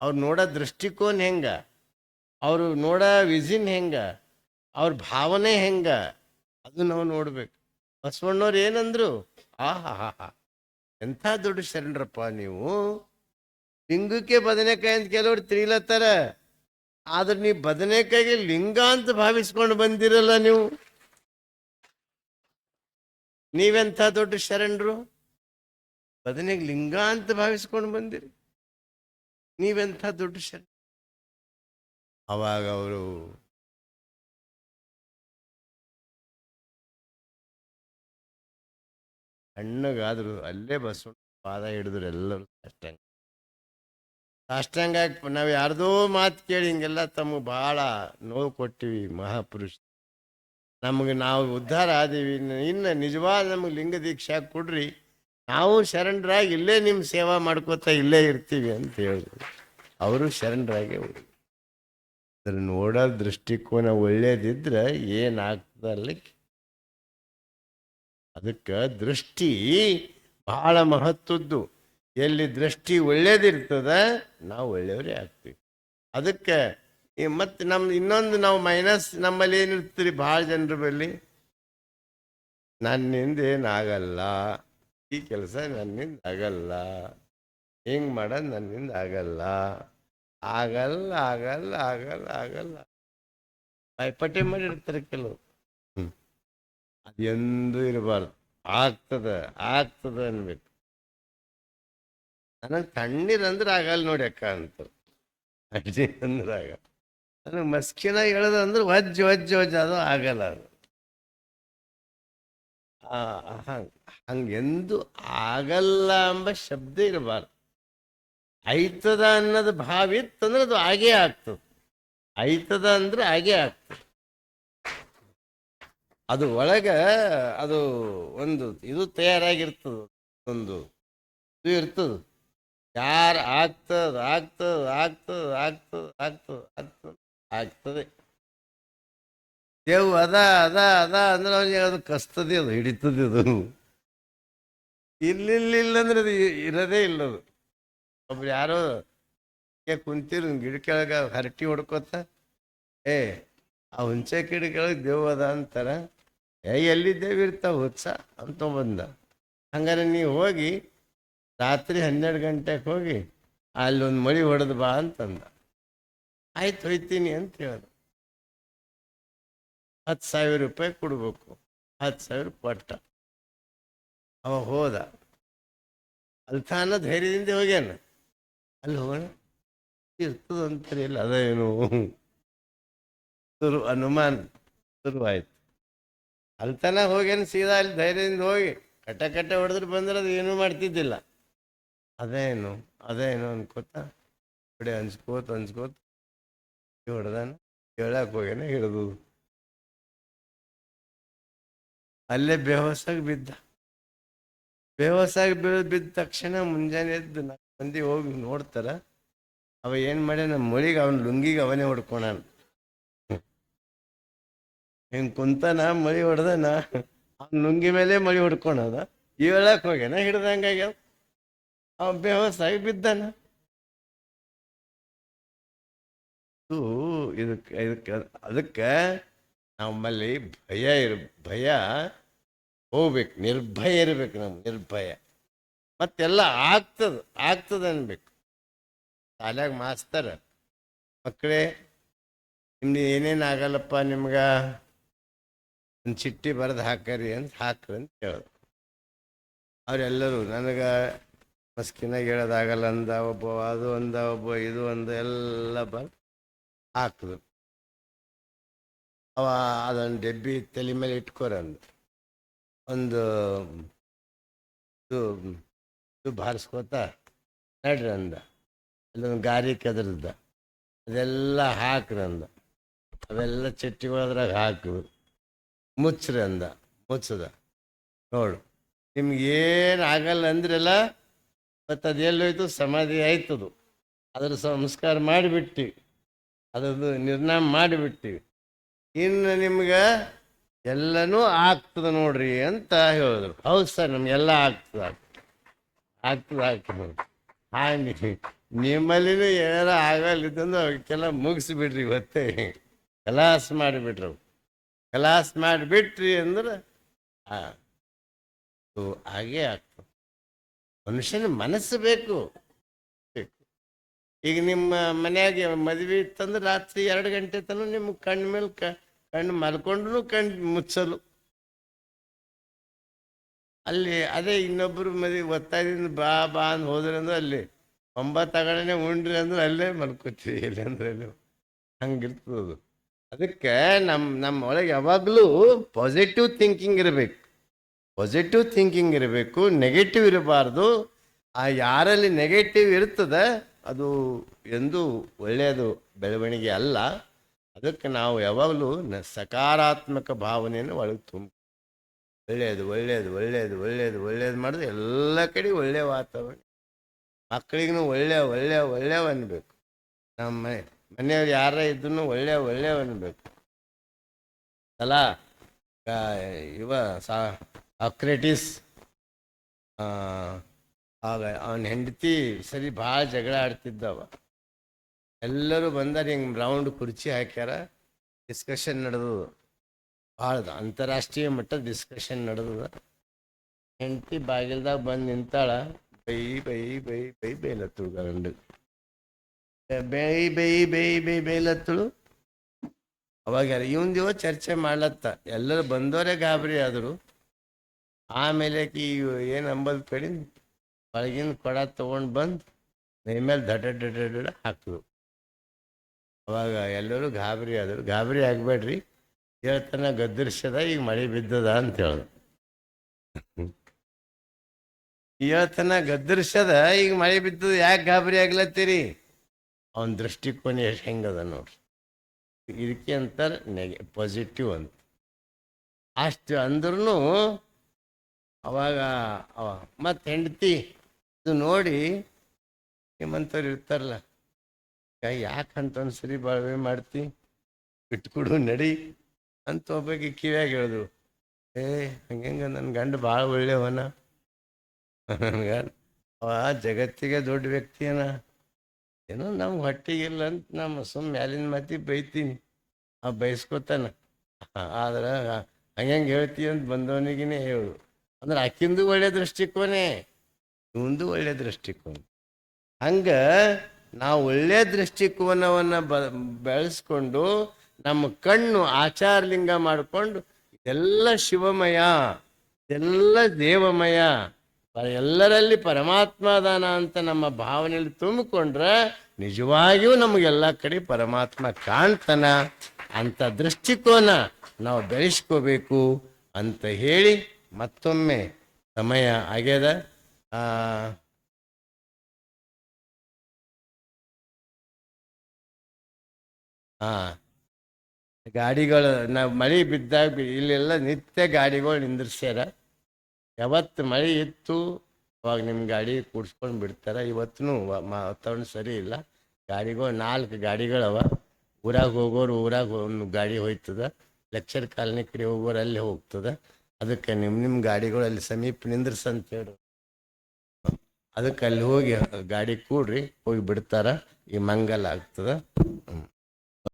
ಅವ್ರು ನೋಡೋ ದೃಷ್ಟಿಕೋನ ಹೆಂಗ, ಅವರು ನೋಡೋ ವಿಷನ್ ಹೆಂಗ, ಅವ್ರ ಭಾವನೆ ಹೆಂಗ, ಅದು ನಾವು ನೋಡ್ಬೇಕು. ಬಸವಣ್ಣವ್ರು ಏನಂದ್ರು, ಆಹಾ ಎಂಥ ದೊಡ್ಡ ಶರಣರಪ್ಪ ನೀವು. ಲಿಂಗಕ್ಕೆ ಬದನೆಕಾಯಿ ಅಂತ ಕೆಲವ್ರು ತಿಳಿಲತ್ತಾರ. ಆದ್ರೆ ನೀವು ಬದನೆಕಾಯಿಗೆ ಲಿಂಗ ಅಂತ ಭಾವಿಸ್ಕೊಂಡು ಬಂದಿರಲ್ಲ ನೀವು. ನೀವೆಂಥ ದೊಡ್ಡ ಶರಣರು, ಬದನೆಗೆ ಲಿಂಗ ಅಂತ ಭಾವಿಸ್ಕೊಂಡು ಬಂದಿರಿ. ನೀವೆಂಥ ದೊಡ್ಡ ಶರಣ. ಅವಾಗ ಅವರು ಸಣ್ಣಗಾದ್ರು ಅಲ್ಲೇ ಬಸವಣ್ಣ ಪಾದ ಹಿಡಿದ್ರು. ಎಲ್ಲರೂ ಸಾಷ್ಟಾಂಗ ನಾವು ಯಾರ್ದೋ ಮಾತು ಕೇಳಿ ಹಿಂಗೆಲ್ಲ ತಮಗೆ ಭಾಳ ನೋವು ಕೊಟ್ಟಿವಿ. ಮಹಾಪುರುಷ ನಮಗೆ ನಾವು ಉದ್ಧಾರ ಆದೀವಿ, ಇನ್ನು ನಿಜವಾದ ನಮಗೆ ಲಿಂಗ ದೀಕ್ಷಾ ಕೊಡ್ರಿ, ನಾವು ಶರಣರಾಗಿ ಇಲ್ಲೇ ನಿಮ್ಮ ಸೇವಾ ಮಾಡ್ಕೋತಾ ಇಲ್ಲೇ ಇರ್ತೀವಿ ಅಂತ ಹೇಳಿದ್ರು. ಅವರು ಶರಣರಾಗಿ ಹೋಗಿ ಅದ್ರ ನೋಡೋ ದೃಷ್ಟಿಕೋನ ಒಳ್ಳೇದಿದ್ರೆ ಏನಾಗ್ತದಲ್ಲಿ. ಅದಕ್ಕೆ ದೃಷ್ಟಿ ಬಹಳ ಮಹತ್ವದ್ದು. ಎಲ್ಲಿ ದೃಷ್ಟಿ ಒಳ್ಳೇದಿರ್ತದ ನಾವು ಒಳ್ಳೆಯವರೇ ಆಗ್ತೀವಿ. ಅದಕ್ಕೆ ಮತ್ತೆ ಇನ್ನೊಂದು ನಾವು ಮೈನಸ್ ನಮ್ಮಲ್ಲಿ ಏನಿರ್ತೀರಿ ಭಾಳ ಜನರ ಬಳಿ, ನನ್ನಿಂದ ಏನಾಗಲ್ಲ, ಈ ಕೆಲಸ ನನ್ನಿಂದ ಆಗಲ್ಲ, ಹಿಂಗೆ ಮಾಡೋದು ನನ್ನಿಂದ ಆಗಲ್ಲ, ಆಗಲ್ಲ ಆಗಲ್ಲ ಆಗಲ್ಲ ಆಗಲ್ಲ ಪೈಪಟೆ ಮಾಡಿರ್ತಾರೆ ಕೆಲವು. ಅದು ಎಂದೂ ಇರಬಾರ್ದು. ಆಗ್ತದ ಅನ್ಬೇಕು. ನನಗೆ ತಣ್ಣೀರಂದ್ರೆ ಆಗಲ್ಲ ನೋಡಿ ಅಕ್ಕ ಅಂತ. ಅಂದ್ರೆ ಆಗಲ್ಲ. ನನಗೆ ಮಸ್ಕಿನ ಹೇಳೋದಂದ್ರೆ ವಜ್ಜ ಅದು ಆಗಲ್ಲ. ಅದು ಹಂಗೆಂದು ಆಗಲ್ಲ ಎಂಬ ಶಬ್ದ ಇರಬಾರ್ದು. ಆಯ್ತದ ಅನ್ನೋದು ಭಾವ ಇತ್ತಂದ್ರೆ ಅದು ಆಗೇ ಆಗ್ತದೆ. ಆಯ್ತದ ಅಂದ್ರೆ ಆಗೇ ಆಗ್ತದೆ. ಅದು ಒಳಗೆ ಅದು ಒಂದು ಇದು ತಯಾರಾಗಿರ್ತದೆ, ಒಂದು ಇದು ಇರ್ತದೆ. ಯಾರು ಆಗ್ತದೆ. ದೇವ್ ಅದ ಅದ ಅದ ಅಂದ್ರೆ ಅವನಿಗೆ ಅದು ಕಸ್ತದೆ, ಅದು ಹಿಡಿತದೆ. ಅದು ಇಲ್ಲ ಅಂದ್ರೆ ಅದು ಇರೋದೇ ಇಲ್ಲದು. ಒಬ್ರು ಯಾರೋ ಕುಂತಿರು ಗಿಡ ಕೆಳಗ ಹರಟಿ ಹೊಡ್ಕೋತ, ಆ ಹುಂಚೆ ಗಿಡ ಕೆಳಗೆ ದೇವ್ ಅದ ಅಂತಾರ. ಎಲ್ಲಿ ದೇವ್ ಇರ್ತಾವ ಹುಚ್ಚ ಅಂತ ಬಂದ. ಹಂಗಾರೆ ನೀವು ಹೋಗಿ ರಾತ್ರಿ 12 ಗಂಟೆಗೆ ಹೋಗಿ ಅಲ್ಲೊಂದು ಮಳಿ ಹೊಡೆದು ಬಾ ಅಂತಂದ. ಆಯ್ತು ಹೋಯ್ತೀನಿ ಅಂತ ಹೇಳ್ದ. 10,000 ರೂಪಾಯಿ ಕೊಡ್ಬೇಕು. 10,000 ಕೊಟ್ಟ. ಅವ ಹೋದ. ಅಲ್ತಾನ ಧೈರ್ಯದಿಂದ ಹೋಗ್ಯಾನ. ಅಲ್ಲಿ ಹೋಗೋಣ ಇರ್ತದಂತಾರೆ, ಇಲ್ಲ ಅದೇನು ಅನುಮಾನ ಶುರುವಾಯ್ತು. ಅಲ್ತಾನ ಹೋಗ್ಯಾನ ಸೀದಾ ಅಲ್ಲಿ ಧೈರ್ಯದಿಂದ ಹೋಗಿ ಕಟ್ಟ ಹೊಡೆದ್ರೆ ಬಂದ್ರೆ ಅದು ಏನೂ ಮಾಡ್ತಿದ್ದಿಲ್ಲ. ಅದೇನು ಅನ್ಕೋತ ಬಿಡಿ ಅನ್ಸ್ಕೋತ ಹೊಡೆದಾನ. ಹೇಳಕ್ ಹೋಗ್ಯಾನ, ಹಿಡಿದು ಅಲ್ಲೇ ಬೇಹೋಸಾಗಿ ಬಿದ್ದ. ಬಿದ್ದ ತಕ್ಷಣ ಮುಂಜಾನೆ ಎದ್ದು 4 ಮಂದಿ ಹೋಗಿ ನೋಡ್ತಾರ. ಅವ ಏನು ಮಾಡ್ಯಾನ, ಮಳಿಗೆ ಅವನ ಲುಂಗಿಗೆ ಅವನೇ ಹೊಡ್ಕೊಣ. ಹಿಂಗೆ ಕುಂತಾನ, ಮಳಿ ಹೊಡೆದಾನ, ಅವ್ನ ಲುಂಗಿ ಮೇಲೆ ಮಳಿ ಹೊಡ್ಕೊಳದ. ಹೇಳಕ್ ಹೋಗ್ಯಾನ, ಹಿಡ್ದಂಗಾಗ್ಯಾವ. ಅವ ಬೇಹೋಸಾಗಿ ಬಿದ್ದಾನ. ಅದಕ್ಕೆ ನಮ್ಮಲ್ಲಿ ಭಯ ಹೋಗ್ಬೇಕು, ನಿರ್ಭಯ ಇರ್ಬೇಕು. ನಮ್ಗೆ ನಿರ್ಭಯ ಮತ್ತೆಲ್ಲ ಆಗ್ತದ ಅನ್ಬೇಕು. ಶಾಲ್ಯಾಗ ಮಾಸ್ತರ ಮಕ್ಕಳೇ ನಿಮ್ದು ಏನೇನು ಆಗಲ್ಲಪ್ಪ, ನಿಮ್ಗೆ ಒಂದು ಚಿಟ್ಟಿ ಬರೆದು ಹಾಕ್ರಿ ಅಂತ ಹೇಳೋದು. ಅವರೆಲ್ಲರೂ ನನಗೆ ಮಸ್ಕಿನಾಗ ಹೇಳೋದಾಗಲ್ಲ ಅಂದ ಒಬ್ಬ, ಅದು ಅಂದ ಒಬ್ಬ, ಇದು ಅಂದ, ಎಲ್ಲ ಬಂದು ಹಾಕಿದ್ರು. ಅವ ಅದೊಂದು ಡೆಬ್ಬಿ ತಲೆ ಮೇಲೆ ಇಟ್ಕೋರಂದ. ಒಂದು ಇದು ಬಾರಿಸ್ಕೋತ ನಡ್ರಿ ಅಂದ. ಅಲ್ಲೊಂದು ಗಾರಿ ಕೆದರ್ದ, ಅದೆಲ್ಲ ಹಾಕ್ರಂದ. ಅವೆಲ್ಲ ಚಟ್ಟಿಗಳದ್ರಾಗ ಹಾಕಿದ್ರು. ಮುಚ್ಚ್ರಿ ಅಂದ. ಮುಚ್ಚದ. ನೋಡು ನಿಮ್ಗೇನು ಆಗಲ್ಲ ಅಂದ್ರಲ್ಲ, ಮತ್ತು ಅದೆಲ್ಲೋಯ್ತು, ಸಮಾಧಿ ಆಯ್ತದು. ಅದ್ರ ಸಂಸ್ಕಾರ ಮಾಡಿಬಿಟ್ಟಿವಿ, ಅದನ್ನು ನಿರ್ನಾಮ ಮಾಡಿಬಿಟ್ಟಿವಿ. ಇನ್ನು ನಿಮ್ಗೆ ಎಲ್ಲನೂ ಆಗ್ತದೆ ನೋಡ್ರಿ ಅಂತ ಹೇಳಿದ್ರು. ಹೌದು ಸರ್, ನಮಗೆಲ್ಲ ಆಗ್ತದೆ. ಹಾಗೆ ನಿಮ್ಮಲ್ಲಿನೂ ಏನಾರ ಆಗಲ್ಲಿದ್ದಂದ್ರೆ ಅವಕ್ಕೆಲ್ಲ ಮುಗಿಸ್ಬಿಡ್ರಿ, ಇವತ್ತೇ ಕಲಾಸ್ ಮಾಡಿಬಿಟ್ರು. ಕಲಾಸ್ ಮಾಡಿಬಿಟ್ರಿ ಅಂದ್ರೆ ಹಾಗೇ ಆಗ್ತದೆ. ಮನುಷ್ಯನ ಮನಸ್ಸು ಬೇಕು. ಈಗ ನಿಮ್ಮ ಮನೆಯಾಗ ಮದುವೆ ಇತ್ತಂದ್ರೆ ರಾತ್ರಿ 2 ಗಂಟೆ ತನಕ ನಿಮ್ಮ ಕಣ್ಣು ಮೇಲೆ ಕಣ್ಣು ಮಲ್ಕೊಂಡ್ರು ಕಣ್ಣು ಮುಚ್ಚಲು. ಅಲ್ಲಿ ಅದೇ ಇನ್ನೊಬ್ಬರು ಮದುವೆ ಒತ್ತಾಯದಿಂದ ಬಾ ಅಂತ ಹೋದ್ರಿ ಅಂದ್ರೆ ಅಲ್ಲಿ 9 ತಗಣೆ ಉಂಡ್ರಿ ಅಂದ್ರೆ ಅಲ್ಲೇ ಮಲ್ಕೋತೀವಿ. ಇಲ್ಲ ಅಂದ್ರೆ ಅಲ್ಲಿ ಹಂಗಿರ್ತದದು. ಅದಕ್ಕೆ ನಮ್ಮ ಒಳಗೆ ಯಾವಾಗಲೂ ಪಾಸಿಟಿವ್ ಥಿಂಕಿಂಗ್ ಇರಬೇಕು. ನೆಗೆಟಿವ್ ಇರಬಾರ್ದು. ಆ ಯಾರಲ್ಲಿ ನೆಗೆಟಿವ್ ಇರ್ತದೆ ಅದು ಎಂದೂ ಒಳ್ಳೆಯದು ಬೆಳವಣಿಗೆ ಅಲ್ಲ. ಅದಕ್ಕೆ ನಾವು ಯಾವಾಗಲೂ ಸಕಾರಾತ್ಮಕ ಭಾವನೆಯನ್ನು ಒಳಗೆ ಒಳ್ಳೆಯದು ಮಾಡಿದ್ರೆ ಎಲ್ಲ ಕಡೆ ಒಳ್ಳೆಯ ವಾತಾವರಣ. ಮಕ್ಕಳಿಗೂ ಒಳ್ಳೆಯ ಅನ್ಬೇಕು. ನಮ್ಮ ಮನೆಯವ್ರು ಯಾರ ಇದ್ರೂ ಒಳ್ಳೆಯ ಅನ್ಬೇಕು ಅಲ್ಲ. ಸಾಕ್ರೆಟಿಸ್ ಆಗ ಅವನ ಹೆಂಡತಿ ಸರಿ ಭಾಳ ಜಗಳ ಆಡ್ತಿದ್ದವ. ಎಲ್ಲರೂ ಬಂದಾರ, ಹಿಂಗೆ ರೌಂಡ್ ಕುರ್ಚಿ ಹಾಕ್ಯಾರ, ಡಿಸ್ಕಷನ್ ನಡೆದದು. ಭಾಳ ಅಂತಾರಾಷ್ಟ್ರೀಯ ಮಟ್ಟದ ಡಿಸ್ಕಷನ್ ನಡೆದದ. ಹೆಂಡತಿ ಬಾಗಿಲ್ದಾಗ ಬಂದು ನಿಂತಾಳ. ಬೈಲತ್ತಳು ಗಂಡು. ಬೈಲತ್ತಳು. ಅವಾಗ ಇವಂದಿವ ಚರ್ಚೆ ಮಾಡ್ಲತ್ತ. ಎಲ್ಲರೂ ಬಂದವರೇ ಗಾಬರಿ ಆದರು. ಆಮೇಲೆ ಏನು ಅಂಬಲ್ ಕಡಿ ಒಳಗಿನ ಕೊಡ ತೊಗೊಂಡು ಬಂದು ಮೈ ಮೇಲೆ ದಡ ಹಾಕಿದ್ರು. ಅವಾಗ ಎಲ್ಲರೂ ಗಾಬರಿ ಆದರು. ಗಾಬರಿ ಆಗಬೇಡ್ರಿ, ಹೇಳ್ತಾನ ಗದ್ದರ್ಸದ, ಈಗ ಮಳೆ ಬಿದ್ದದ ಅಂತ ಹೇಳೋದು. ಹೇಳ್ತಾನ ಗದ್ದರ್ಸದ, ಈಗ ಮಳೆ ಬಿದ್ದದ, ಯಾಕೆ ಗಾಬರಿ ಆಗ್ಲತ್ತೀರಿ? ಅವನ ದೃಷ್ಟಿಕೋನ ಎಷ್ಟು ಹೆಂಗದ ನೋಡ್ರಿ. ಇದಕ್ಕೆ ಅಂತಾರೆ ಪಾಸಿಟಿವ್ ಅಂತ. ಅಷ್ಟು ಅಂದ್ರೂ ಅವಾಗ ಮತ್ತು ಹೆಂಡತಿ ಇದು ನೋಡಿ ನಿಮ್ಮಂಥವ್ರು ಇರ್ತಾರಲ್ಲ, ಯಾಕಂತ ಒಂದ್ಸರಿ ಬಾಳ್ವೆ ಮಾಡ್ತಿ, ಬಿಟ್ಕೊಡು ನಡಿ ಅಂತ ಒಬ್ಬಾಕಿ ಕಿವ್ಯಾಗ ಹೇಳಿದ್ರು. ಹಂಗ ನನ್ನ ಗಂಡ ಭಾಳ ಒಳ್ಳೆಯವನ, ನನ್ಗ ಅವ ಜಗತ್ತಿಗೆ ದೊಡ್ಡ ವ್ಯಕ್ತಿಯನ, ಏನೋ ನಮ್ಗೆ ಹೊಟ್ಟಿಗಿಲ್ಲ ಅಂತ ನಮ್ಮ ಮ್ಯಾಲಿನ ಮಾತಿ ಬೈತೀನಿ, ಅವ ಬೈಸ್ಕೊತಾನ. ಆದ್ರೆ ಹಂಗೆ ಹೇಳ್ತೀವಿ ಅಂತ ಬಂದವನಿಗಿನೇ ಹೇಳು ಅಂದ್ರೆ ಆಕಿಂದು ಒಳ್ಳೆ ದೃಷ್ಟಿಕೋನೇ, ಇವಂದು ಒಳ್ಳೆ ದೃಷ್ಟಿಕೋನ. ಹಂಗ ನಾವು ಒಳ್ಳೆ ದೃಷ್ಟಿಕೋನವನ್ನು ಬೆಳೆಸ್ಕೊಂಡು ನಮ್ಮ ಕಣ್ಣು ಆಚಾರಲಿಂಗ ಮಾಡಿಕೊಂಡು ಇದೆಲ್ಲ ಶಿವಮಯ, ಇದೆಲ್ಲ ದೇವಮಯ, ಎಲ್ಲರಲ್ಲಿ ಪರಮಾತ್ಮ ಅದಾನ ಅಂತ ನಮ್ಮ ಭಾವನೆಯಲ್ಲಿ ತುಂಬಿಕೊಂಡ್ರೆ ನಿಜವಾಗಿಯೂ ನಮಗೆಲ್ಲ ಕಡೆ ಪರಮಾತ್ಮ ಕಾಣ್ತಾನ ಅಂತ ದೃಷ್ಟಿಕೋನ ನಾವು ಬೆಳೆಸ್ಕೋಬೇಕು ಅಂತ ಹೇಳಿ ಮತ್ತೊಮ್ಮೆ ಸಮಯ ಆಗ್ಯದ. ಗಾಡಿಗಳು ನಾವು ಮಳೆ ಬಿದ್ದಾಗ ಇಲ್ಲೆಲ್ಲ ನಿತ್ಯ ಗಾಡಿಗಳು ನಿಂದಿರ್ಸ್ಯಾರ. ಯಾವತ್ತು ಮಳೆ ಇತ್ತು ಅವಾಗ ನಿಮ್ಮ ಗಾಡಿ ಕೂಡ್ಸ್ಕೊಂಡು ಬಿಡ್ತಾರೆ. ಇವತ್ತೂ ವಾತಾವರಣ ಸರಿ ಇಲ್ಲ, ಗಾಡಿಗಳು 4 ಗಾಡಿಗಳವ. ಊರಾಗ ಹೋಗೋರು ಊರಾಗ ಒಂದು ಗಾಡಿ ಹೋಯ್ತದ, ಲೆಕ್ಚರ್ ಕಾಲನಿ ಕಡೆ ಹೋಗೋರು ಅಲ್ಲಿ ಹೋಗ್ತದ. ಅದಕ್ಕೆ ನಿಮ್ಮ ಗಾಡಿಗಳು ಅಲ್ಲಿ ಸಮೀಪ ನಿಂದ್ರಸಂತ ಹೇಳಿ ಅದಕ್ಕೆ ಅಲ್ಲಿ ಹೋಗಿ ಗಾಡಿ ಕೂಡ್ರಿ, ಹೋಗಿ ಬಿಡ್ತಾರ. ಈ ಮಂಗಲ ಆಗ್ತದ.